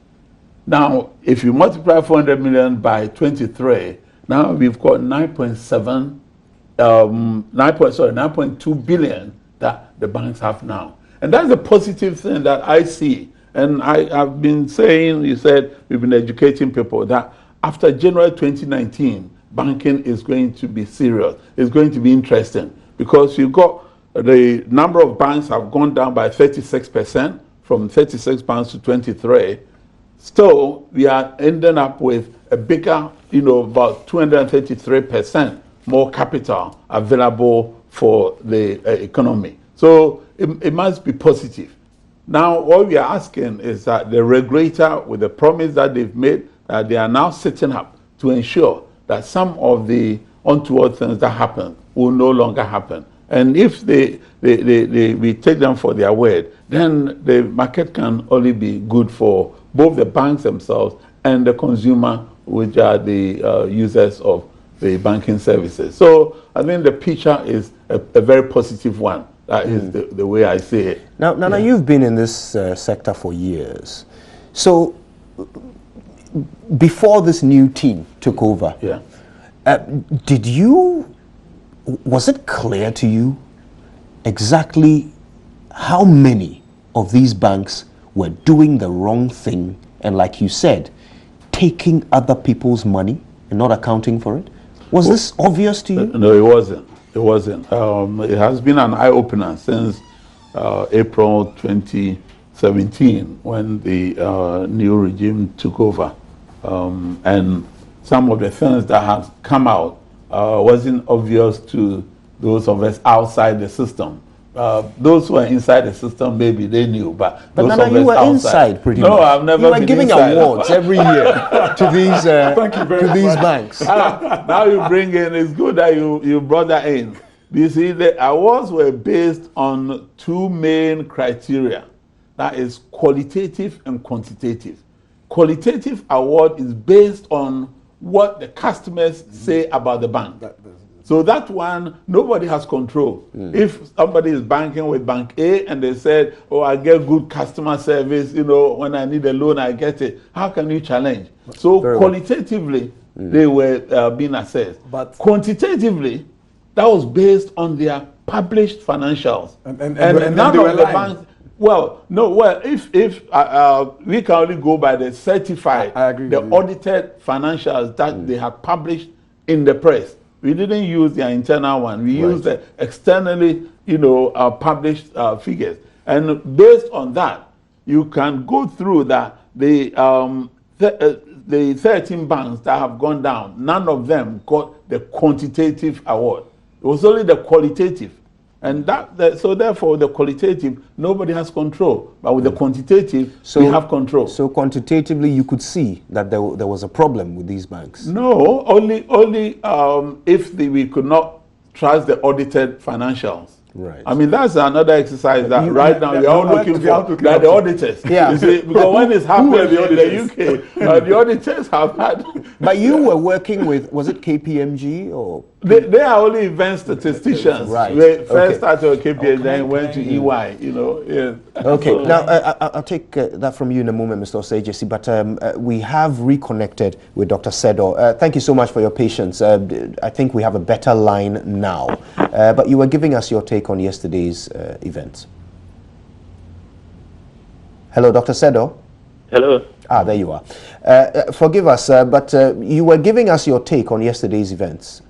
Now, if you multiply 400 million by 23, now we've got 9.2 billion that the banks have now. And that's a positive thing that I see. And I've been saying, you said, we've been educating people that after January 2019, banking is going to be serious. It's going to be interesting because you've got the number of banks have gone down by 36%, from 36 banks to 23. Still, we are ending up with a bigger, about 233% more capital available for the economy. So it must be positive. Now, what we are asking is that the regulator, with the promise that they've made, that they are now setting up to ensure that some of the untoward things that happen will no longer happen. And if we take them for their word, then the market can only be good for both the banks themselves and the consumer, which are the users of the banking services. So I think the picture is a very positive one. That is the way I see it. Now, Nana, you've been in this sector for years. So before this new team took over, was it clear to you exactly how many of these banks were doing the wrong thing and, like you said, taking other people's money and not accounting for it? Was this obvious to you? No, it wasn't. It wasn't. It has been an eye-opener since April 2017 when the new regime took over. And some of the things that have come out wasn't obvious to those of us outside the system. those who are inside the system, maybe they knew, but those Nana, of you us were outside, inside pretty no, much. I've never You were been giving inside. awards every year to these to these banks. Now you bring in, it's good that you brought that in. You see, the awards were based on two main criteria. That is qualitative and quantitative. Qualitative award is based on what the customers say about the bank. So that one, nobody has control. If somebody is banking with Bank A and they said, oh, I get good customer service, you know, when I need a loan, I get it. How can you challenge? So Very well. qualitatively, they were being assessed. But quantitatively, that was based on their published financials. And none they were of the lying. banks, well, no, well, if we can only go by the certified, I agree the with you. audited financials that they have published in the press. We didn't use their internal one. We used the externally, you know, published figures. And based on that, you can go through that the 13 banks that have gone down, none of them got the quantitative award. It was only the qualitative. And so therefore, the qualitative, nobody has control. But with the quantitative, we have control. So quantitatively, you could see that there was a problem with these banks. No, only if we could not trust the audited financials. Right. I mean, that's another exercise that right now we are all looking for, like the auditors. Yeah. You see, because when it's happening in the UK, the auditors have had... But you were working with, was it KPMG or? They are only event statisticians. Right. We first Okay. started with KPMG, then went to EY, you know. Yeah. Okay, now I'll take that from you in a moment, Mr. Osei-Gyasi, but we have reconnected with Dr. Sedo. Thank you so much for your patience. I think we have a better line now. But you were giving us your take on yesterday's events. Hello, Dr. Sedo? Hello. Ah, there you are. Forgive us, but you were giving us your take on yesterday's events.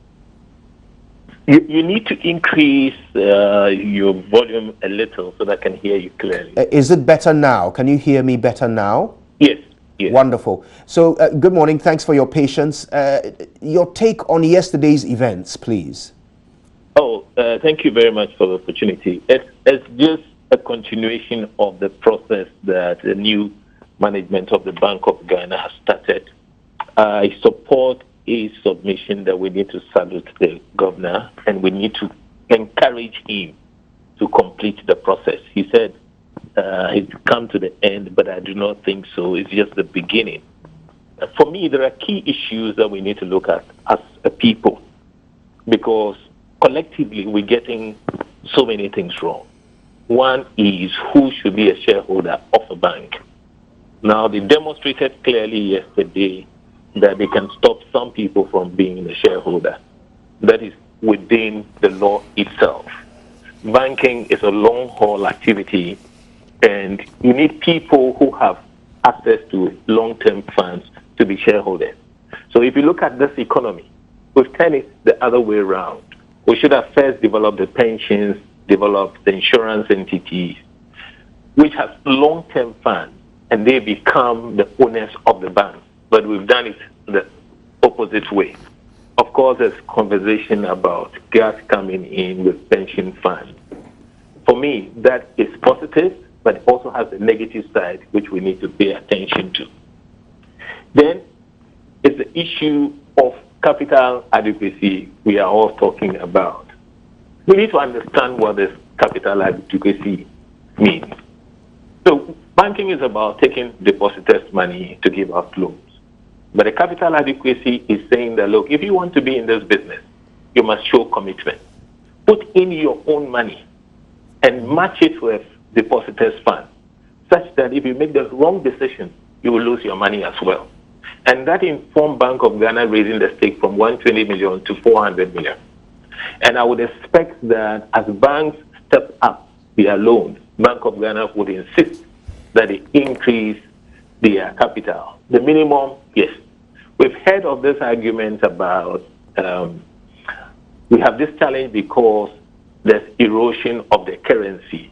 You need to increase your volume a little so that I can hear you clearly. Is it better now? Can you hear me better now? Yes. Yes. Wonderful. So, good morning. Thanks for your patience. Your take on yesterday's events, please. Oh, thank you very much for the opportunity. It's just a continuation of the process that the new management of the Bank of Ghana has started. I support a submission that we need to salute the governor and we need to encourage him to complete the process. He said it's come to the end, but I do not think so. It's just the beginning. For me, there are key issues that we need to look at as a people because collectively we're getting so many things wrong. One is who should be a shareholder of a bank. Now, they demonstrated clearly yesterday that they can stop some people from being a shareholder. That is within the law itself. Banking is a long-haul activity, and you need people who have access to long-term funds to be shareholders. So if you look at this economy, we've turned it the other way around. We should have first developed the pensions, developed the insurance entities, which have long-term funds, and they become the owners of the bank. But we've done it the opposite way. Of course, there's conversation about gas coming in with pension funds. For me, that is positive, but it also has a negative side, which we need to pay attention to. Then, it's the issue of capital adequacy we are all talking about. We need to understand what this capital adequacy means. So, banking is about taking depositors' money to give out loans. But the capital adequacy is saying that, look, if you want to be in this business, you must show commitment. Put in your own money and match it with depositors' funds, such that if you make the wrong decision, you will lose your money as well. And that informed Bank of Ghana raising the stake from 120 million to 400 million. And I would expect that as banks step up their loans, Bank of Ghana would insist that they increase their capital. The minimum, yes. We've heard of this argument about we have this challenge because there's erosion of the currency.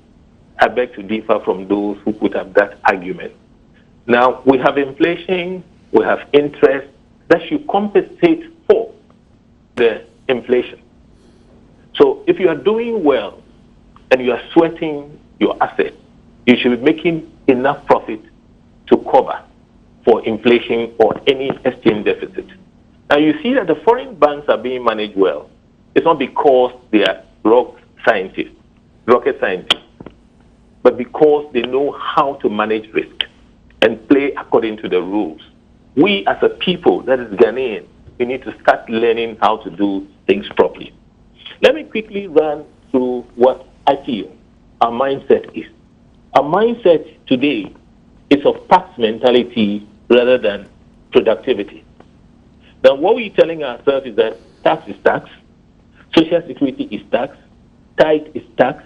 I beg to differ from those who put up that argument. Now, we have inflation, we have interest that should compensate for the inflation. So if you are doing well and you are sweating your assets, you should be making enough profit to cover for inflation or any exchange deficit. Now you see that the foreign banks are being managed well. It's not because they are rocket scientists, but because they know how to manage risk and play according to the rules. We as a people, that is Ghanaian, we need to start learning how to do things properly. Let me quickly run through what I feel our mindset is. Our mindset today is of tax mentality rather than productivity. Now, what we're telling ourselves is that tax is tax, social security is tax, tithe is tax,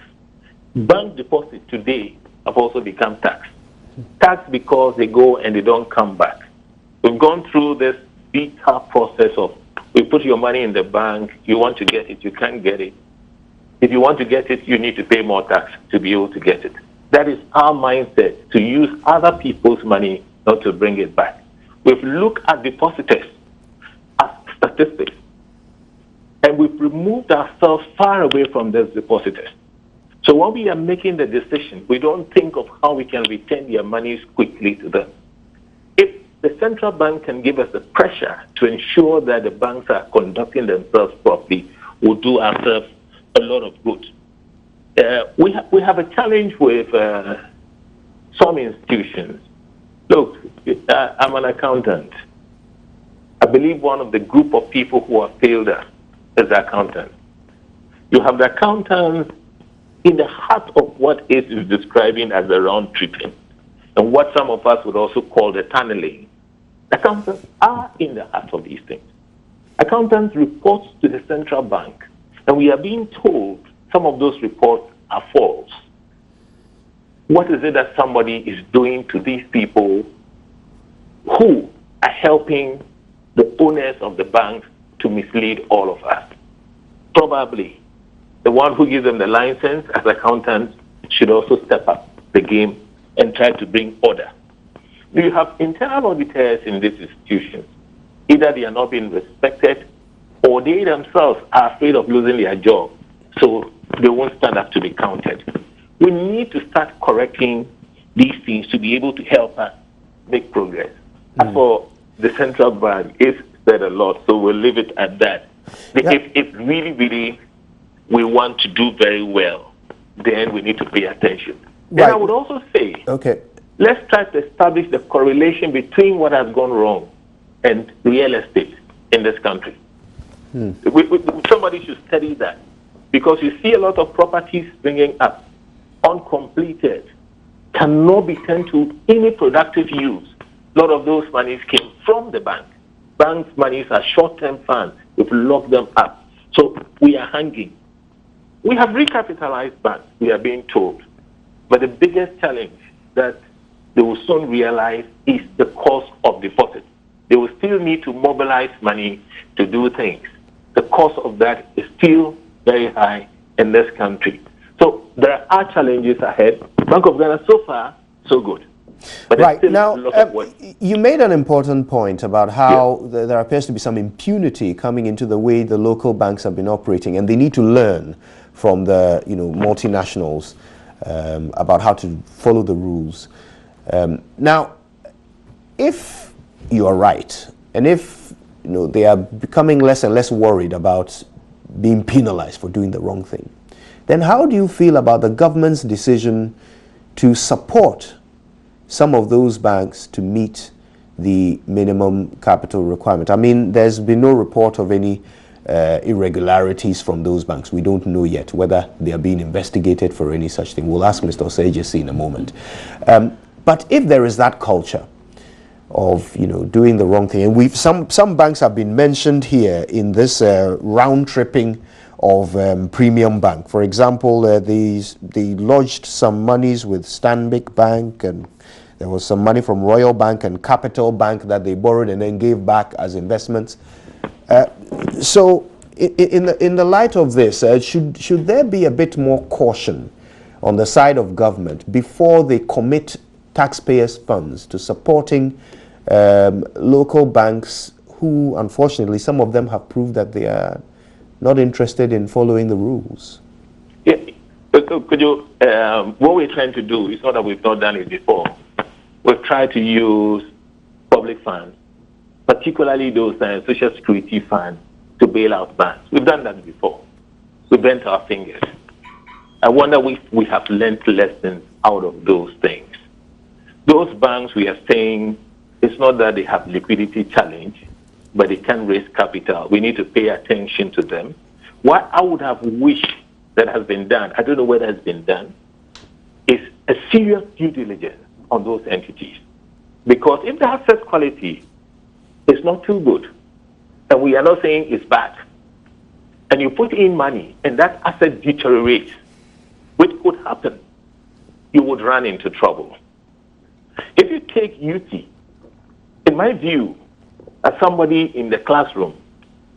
bank deposits today have also become tax. Tax because they go and they don't come back. We've gone through this bitter process of we put your money in the bank, you want to get it, you can't get it. If you want to get it, you need to pay more tax to be able to get it. That is our mindset, to use other people's money not to bring it back. We've looked at depositors as statistics, and we've removed ourselves far away from those depositors. So when we are making the decision, we don't think of how we can return their monies quickly to them. If the central bank can give us the pressure to ensure that the banks are conducting themselves properly, we'll do ourselves a lot of good. We have a challenge with some institutions. Look, I'm an accountant. I believe one of the group of people who have failed us is the accountants. You have the accountants in the heart of what is describing as the round tripping, and what some of us would also call the tunneling. Accountants are in the heart of these things. Accountants report to the central bank, and we are being told some of those reports are false. What is it that somebody is doing to these people who are helping the owners of the banks to mislead all of us? Probably the one who gives them the license as accountants should also step up the game and try to bring order. You have internal auditors in these institutions. Either they are not being respected or they themselves are afraid of losing their job, so they won't stand up to be counted. We need to start correcting these things to be able to help us make progress. As for the central bank, it's said a lot, so we'll leave it at that. If really we want to do very well, then we need to pay attention. Right. And I would also say, let's try to establish the correlation between what has gone wrong and real estate in this country. Somebody should study that, because you see a lot of properties springing up, uncompleted, cannot be turned to any productive use. A lot of those monies came from the bank. Banks' monies are short-term funds. We've locked them up. So we are hanging. We have recapitalized banks, we are being told. But the biggest challenge that they will soon realize is the cost of deposits. They will still need to mobilize money to do things. The cost of that is still very high in this country. So there are challenges ahead. Bank of Ghana, so far, so good. But right. Now, you made an important point about how there appears to be some impunity coming into the way the local banks have been operating, and they need to learn from the multinationals about how to follow the rules. Now, if you are right, and if they are becoming less and less worried about being penalized for doing the wrong thing, then how do you feel about the government's decision to support some of those banks to meet the minimum capital requirement? I mean, there's been no report of any irregularities from those banks. We don't know yet whether they are being investigated for any such thing. We'll ask Mr. Osejesi in a moment. But if there is that culture of doing the wrong thing, and some banks have been mentioned here in this round tripping of Premium Bank. For example, they lodged some monies with Stanbic Bank, and there was some money from Royal Bank and Capital Bank that they borrowed and then gave back as investments. So in the light of this, should there be a bit more caution on the side of government before they commit taxpayers' funds to supporting local banks who, unfortunately, some of them have proved that they are not interested in following the rules? Yeah, So could you, what we're trying to do is not that we've not done it before. We've tried to use public funds, particularly those social security funds, to bail out banks. We've done that before. We bent our fingers. I wonder if we have learned lessons out of those things. Those banks, we are saying, it's not that they have liquidity challenge, but they can raise capital. We need to pay attention to them. What I would have wished that has been done, I don't know whether it's been done, is a serious due diligence on those entities. Because if the asset quality is not too good, and we are not saying it's bad, and you put in money and that asset deteriorates, which could happen, you would run into trouble. If you take UT, in my view, as somebody in the classroom,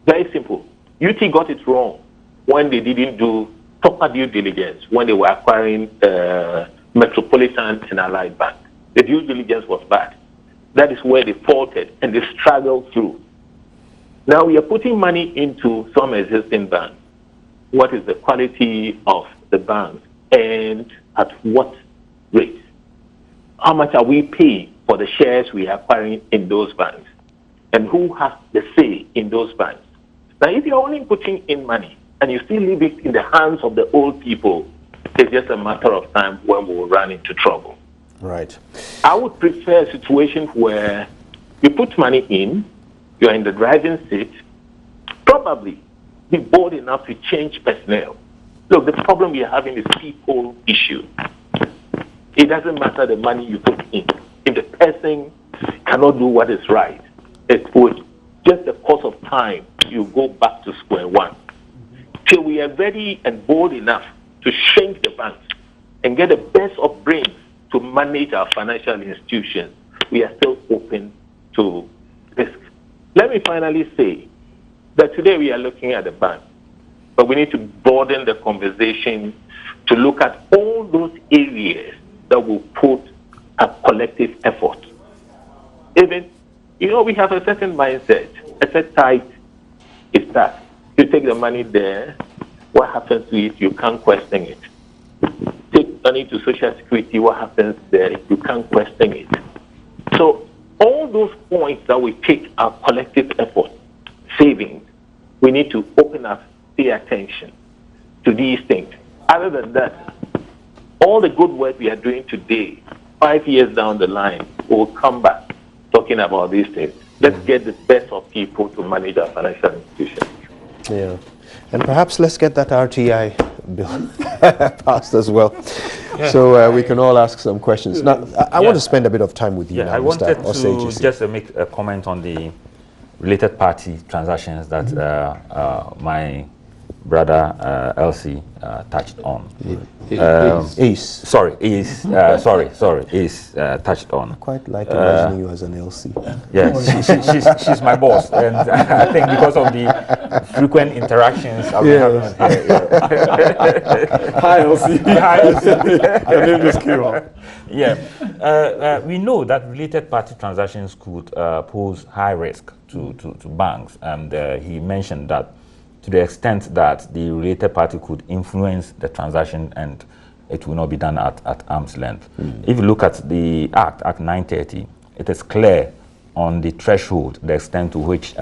very simple. UT got it wrong when they didn't do proper due diligence when they were acquiring Metropolitan and Allied Bank. The due diligence was bad. That is where they faltered and they struggled through. Now we are putting money into some existing banks. What is the quality of the banks and at what rate? How much are we paying for the shares we are acquiring in those banks? And who has the say in those banks? Now, if you're only putting in money and you still leave it in the hands of the old people, it's just a matter of time when we will run into trouble. Right. I would prefer a situation where you put money in, you're in the driving seat, probably be bold enough to change personnel. Look, the problem we are having is people issue. It doesn't matter the money you put in. If the person cannot do what is right, it would just the course of time, you go back to square one. Till we are ready and bold enough to shrink the banks and get the best of brains to manage our financial institutions, we are still open to risk. Let me finally say that today we are looking at the bank, but we need to broaden the conversation to look at all those areas that will put a collective effort. Even, we have a certain mindset. Asset tight is that. You take the money there, what happens to it? You can't question it. Take money to Social Security, what happens there? You can't question it. So all those points that we take our collective effort, savings, we need to open up, pay attention to these things. Other than that, all the good work we are doing today, 5 years down the line, we'll come back talking about these things. Let's get the best of people to manage our financial institutions. Yeah. And perhaps let's get that RTI bill passed as well. Yeah. So we can all ask some questions. Now, I want to spend a bit of time with you now, I wanted Mr. to just make a comment on the related party transactions that my brother Elsie touched on. Ace touched on. Quite like imagining you as an LC. Yeah, she's my boss, and I think because of the frequent interactions I've been having with her. Hi, LC. Hi, LC. Your name just came up. Yeah, we know that related party transactions could pose high risk to banks, and he mentioned that to the extent that the related party could influence the transaction and it will not be done at arm's length. If you look at the Act 930, it is clear on the threshold, the extent to which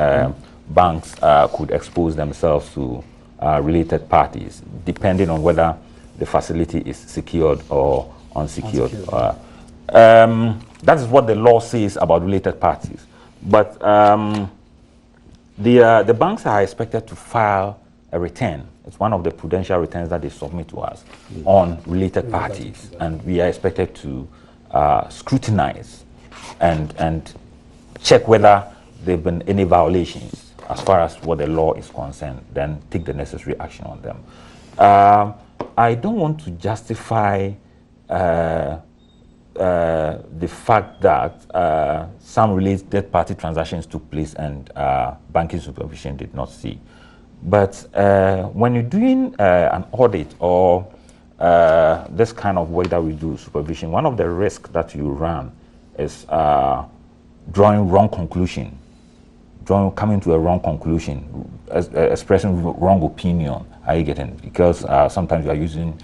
banks could expose themselves to related parties, depending on whether the facility is secured or unsecured. That is what the law says about related parties. But the banks are expected to file a return. It's one of the prudential returns that they submit to us on related parties, and we are expected to scrutinize and check whether there have been any violations as far as what the law is concerned, then take the necessary action on them. I don't want to justify the fact that some related party transactions took place and banking supervision did not see. But when you're doing an audit or this kind of work that we do, supervision, one of the risks that you run is drawing wrong conclusion, coming to a wrong conclusion, expressing wrong opinion. Are you getting? Because sometimes you are using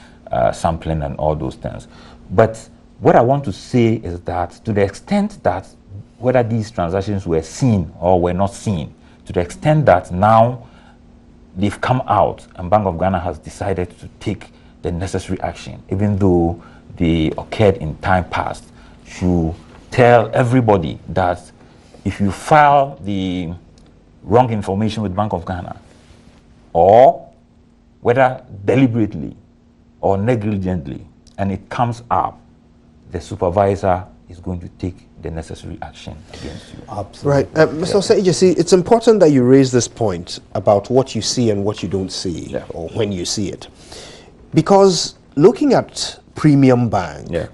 sampling and all those things. But what I want to say is that to the extent that whether these transactions were seen or were not seen, to the extent that now they've come out and Bank of Ghana has decided to take the necessary action, even though they occurred in time past, to tell everybody that if you file the wrong information with Bank of Ghana, or whether deliberately or negligently, and it comes up, the supervisor is going to take the necessary action against you. Absolutely. Right. Mr. Osei, you see, it's important that you raise this point about what you see and what you don't see, or when you see it. Because looking at Premium Bank,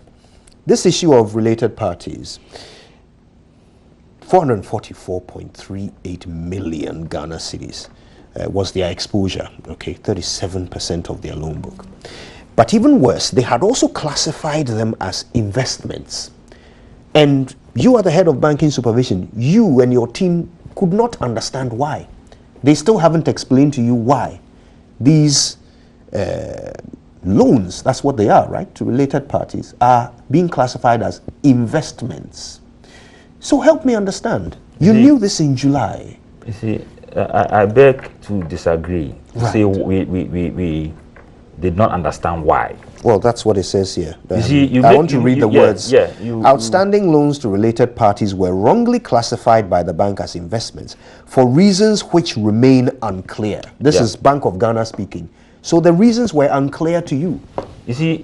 this issue of related parties, 444.38 million Ghana cedis was their exposure, 37% of their loan book. But even worse, they had also classified them as investments. And you are the head of banking supervision. You and your team could not understand why. They still haven't explained to you why these loans, that's what they are, right, to related parties, are being classified as investments. So help me understand. You knew this in July. You see, I beg to disagree. Right. See, we did not understand why. Well, that's what it says here. You see, I want to read the words. Outstanding loans to related parties were wrongly classified by the bank as investments for reasons which remain unclear. This is Bank of Ghana speaking. So the reasons were unclear to you. You see,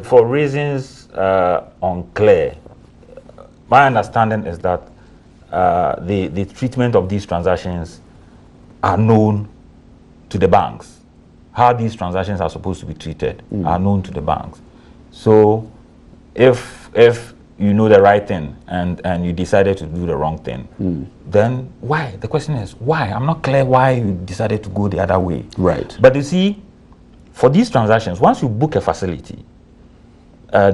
for reasons unclear, my understanding is that the treatment of these transactions are known to the banks. How these transactions are supposed to be treated are known to the banks. So if you know the right thing and you decided to do the wrong thing, then why? The question is why? I'm not clear why you decided to go the other way. Right. But you see, for these transactions, once you book a facility,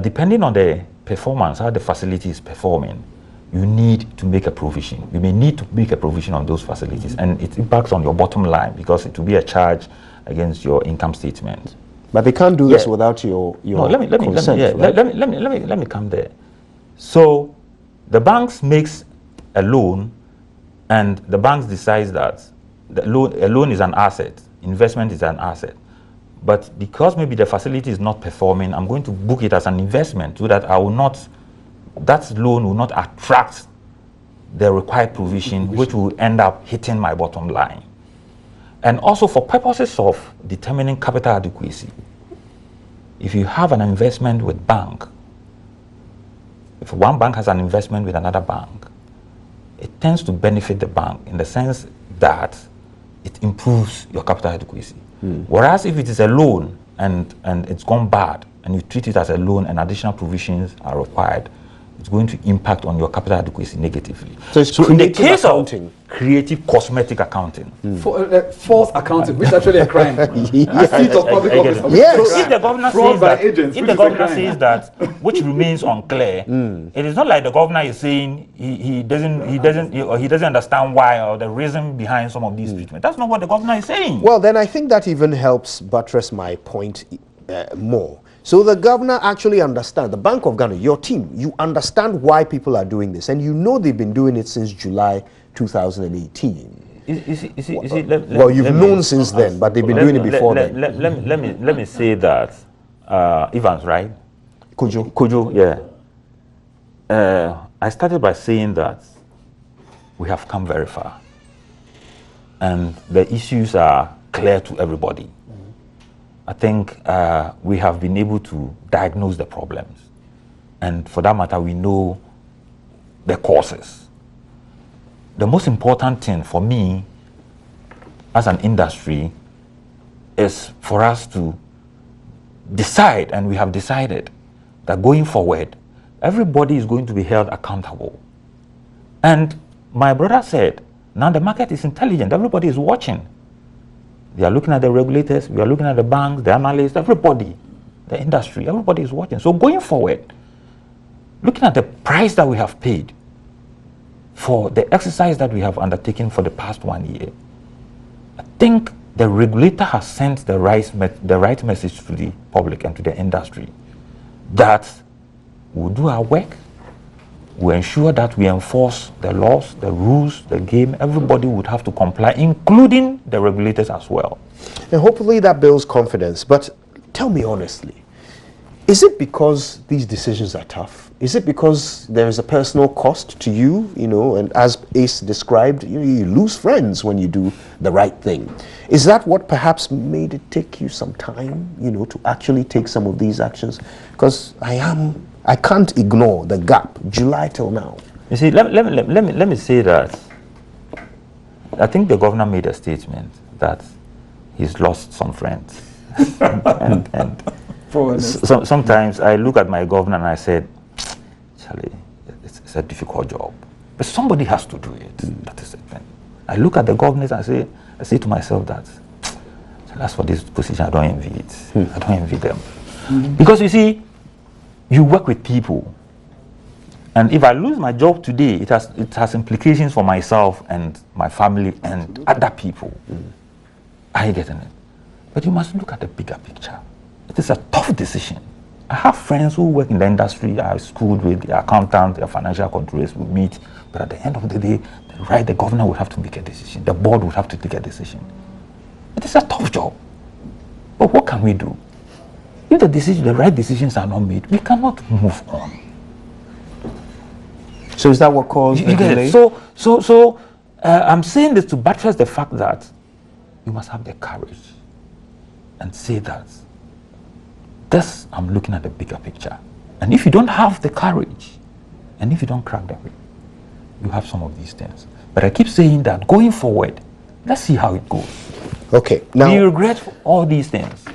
depending on the performance, how the facility is performing, you need to make a provision. You may need to make a provision on those facilities, and it impacts on your bottom line because it will be a charge against your income statement. But they can't do this without your consent. Let me come there. So the banks makes a loan, and the banks decides that a loan is an asset, investment is an asset. But because maybe the facility is not performing, I'm going to book it as an investment so that that loan will not attract the required provision, which will end up hitting my bottom line. And also for purposes of determining capital adequacy, if you have an investment with bank, if one bank has an investment with another bank, it tends to benefit the bank in the sense that it improves your capital adequacy. Whereas if it is a loan and it's gone bad and you treat it as a loan and additional provisions are required, it's going to impact on your capital adequacy negatively. So in the case accounting. Of creative cosmetic accounting, false accounting, which is actually a crime. Yes. So if the governor says that, which remains unclear, it is not like the governor is saying he doesn't understand why or the reason behind some of these treatments. That's not what the governor is saying. Well, then I think that even helps buttress my point more. So the governor actually understands, the Bank of Ghana, your team, you understand why people are doing this, and you know they've been doing it since July 2018. Well, you've known since then, but they've been doing it before then. Let me say that, Evans, right? Kojo, yeah. I started by saying that we have come very far, and the issues are clear to everybody. I think we have been able to diagnose the problems, and for that matter, we know the causes. The most important thing for me as an industry is for us to decide, and we have decided, that going forward, everybody is going to be held accountable. And my brother said, now the market is intelligent, everybody is watching. They are looking at the regulators, we are looking at the banks, the analysts, everybody, the industry, everybody is watching. So going forward, looking at the price that we have paid for the exercise that we have undertaken for the past 1 year, I think the regulator has sent the right message to the public and to the industry that we'll do our work, we ensure that we enforce the laws, the rules, the game. Everybody would have to comply, including the regulators as well. And hopefully that builds confidence. But tell me honestly, is it because these decisions are tough? Is it because there is a personal cost to you, and as Ace described, you lose friends when you do the right thing? Is that what perhaps made it take you some time, to actually take some of these actions? Because I can't ignore the gap, July till now. You see, let me say that I think the governor made a statement that he's lost some friends. and sometimes I look at my governor and I said, Charlie, it's a difficult job. But somebody has to do it. That is it. I look at the governors and I say to myself that, that's for this position, I don't envy it. I don't envy them. Because you see, you work with people. And if I lose my job today, it has implications for myself and my family and other people. Are you getting it? But you must look at the bigger picture. It is a tough decision. I have friends who work in the industry, I schooled with, the accountants, the financial controllers, we meet, but at the end of the day, the governor will have to make a decision, the board will have to take a decision. It is a tough job. But what can we do? If the right decisions are not made, we cannot move on. So is that what caused the delay? So I'm saying this to buttress the fact that you must have the courage and say that this, I'm looking at the bigger picture. And if you don't have the courage, and if you don't crack the whip, you have some of these things. But I keep saying that going forward, let's see how it goes. Okay. Now, we regret all these things.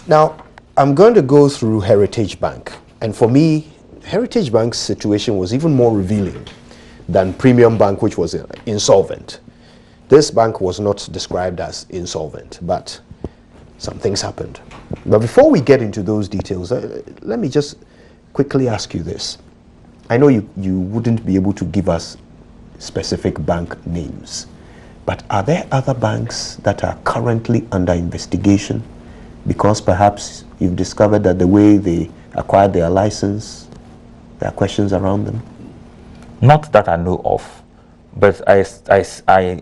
Now, I'm going to go through Heritage Bank. And for me, Heritage Bank's situation was even more revealing than Premium Bank, which was insolvent. This bank was not described as insolvent, but some things happened. But before we get into those details, let me just quickly ask you this. I know you wouldn't be able to give us specific bank names, but are there other banks that are currently under investigation because perhaps you've discovered that the way they acquired their license, there are questions around them? Not that I know of, but I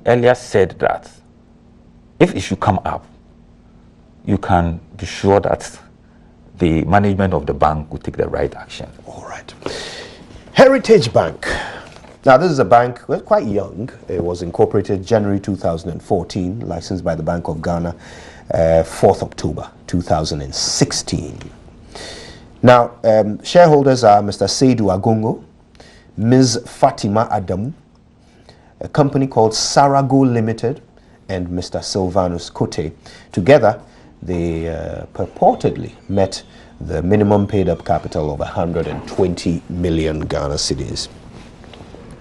earlier said that if it should come up, you can be sure that the management of the bank will take the right action. All right. Heritage Bank. Now, this is a bank, quite young. It was incorporated January 2014, licensed by the Bank of Ghana, 4th October 2016. Now, shareholders are Mr. Seydou Agongo, Ms. Fatima Adamu, a company called Sarago Limited, and Mr. Silvanus Kote. Together, they purportedly met the minimum paid-up capital of 120 million Ghana cedis.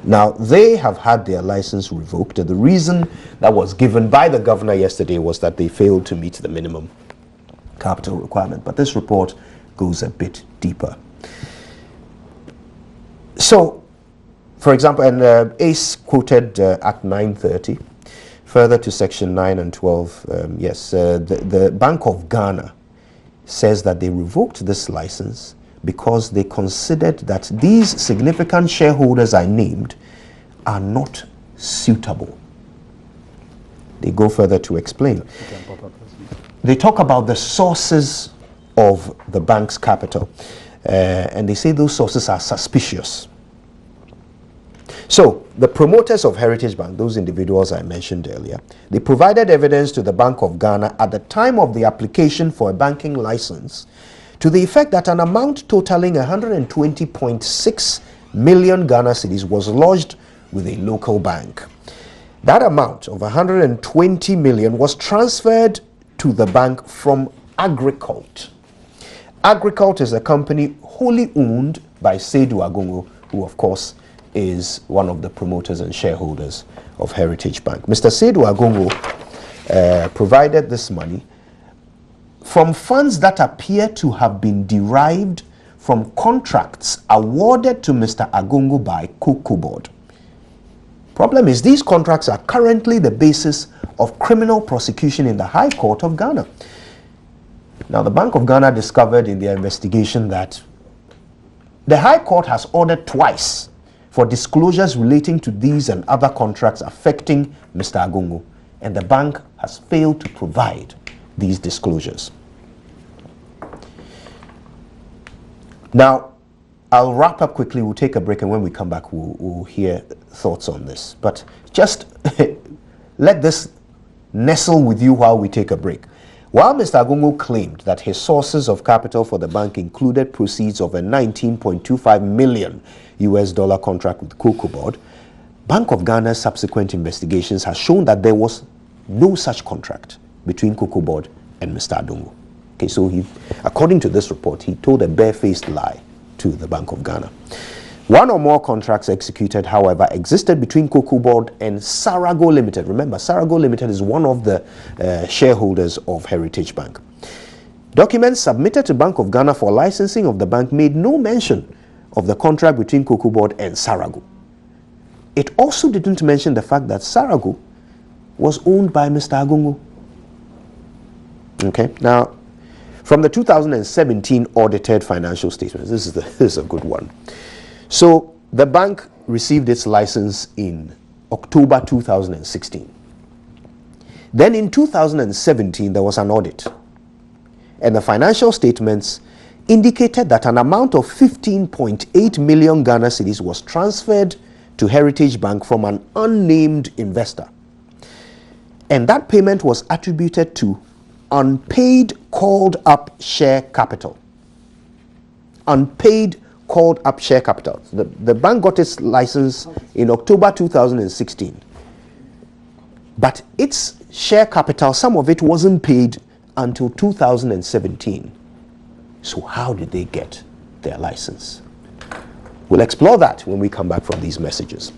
Now, they have had their license revoked. The reason that was given by the governor yesterday was that they failed to meet the minimum capital requirement. But this report goes a bit deeper. So, for example, and ACE quoted Act 930, further to Section 9 and 12, the Bank of Ghana says that they revoked this license because they considered that these significant shareholders I named are not suitable. They go further to explain. They talk about the sources of the bank's capital, and they say those sources are suspicious. So, the promoters of Heritage Bank, those individuals I mentioned earlier, they provided evidence to the Bank of Ghana at the time of the application for a banking license to the effect that an amount totaling 120.6 million Ghana cedis was lodged with a local bank. That amount of 120 million was transferred to the bank from Agricult. Agricult is a company wholly owned by Seydou Agongo, who of course is one of the promoters and shareholders of Heritage Bank. Mr. Seydou Agongo provided this money from funds that appear to have been derived from contracts awarded to Mr. Agongo by Cocoa Board. Problem is, these contracts are currently the basis of criminal prosecution in the High Court of Ghana. Now, the Bank of Ghana discovered in their investigation that the High Court has ordered twice for disclosures relating to these and other contracts affecting Mr. Agongo, and the bank has failed to provide these disclosures. Now, I'll wrap up quickly. We'll take a break, and when we come back, we'll hear thoughts on this. But just let this nestle with you while we take a break. While Mr. Agongo claimed that his sources of capital for the bank included proceeds of a $19.25 million US contract with Cocoa Board, Bank of Ghana's subsequent investigations has shown that there was no such contract between Cocoa Board and Mr. Agongo. Okay, so according to this report, he told a barefaced lie to the Bank of Ghana. One or more contracts executed, however, existed between Cocoa Board and Sarago Limited. Remember, Sarago Limited is one of the shareholders of Heritage Bank. Documents submitted to Bank of Ghana for licensing of the bank made no mention of the contract between Cocoa Board and Sarago. It also didn't mention the fact that Sarago was owned by Mr. Agongo. Okay, now, from the 2017 audited financial statements, this is a good one. So the bank received its license in October 2016. Then in 2017, there was an audit, and the financial statements indicated that an amount of 15.8 million Ghana cedis was transferred to Heritage Bank from an unnamed investor. And that payment was attributed to unpaid called up share capital. Unpaid called up share capital. The bank got its license in October 2016. But its share capital, some of it wasn't paid until 2017. So how did they get their license? We'll explore that when we come back from these messages.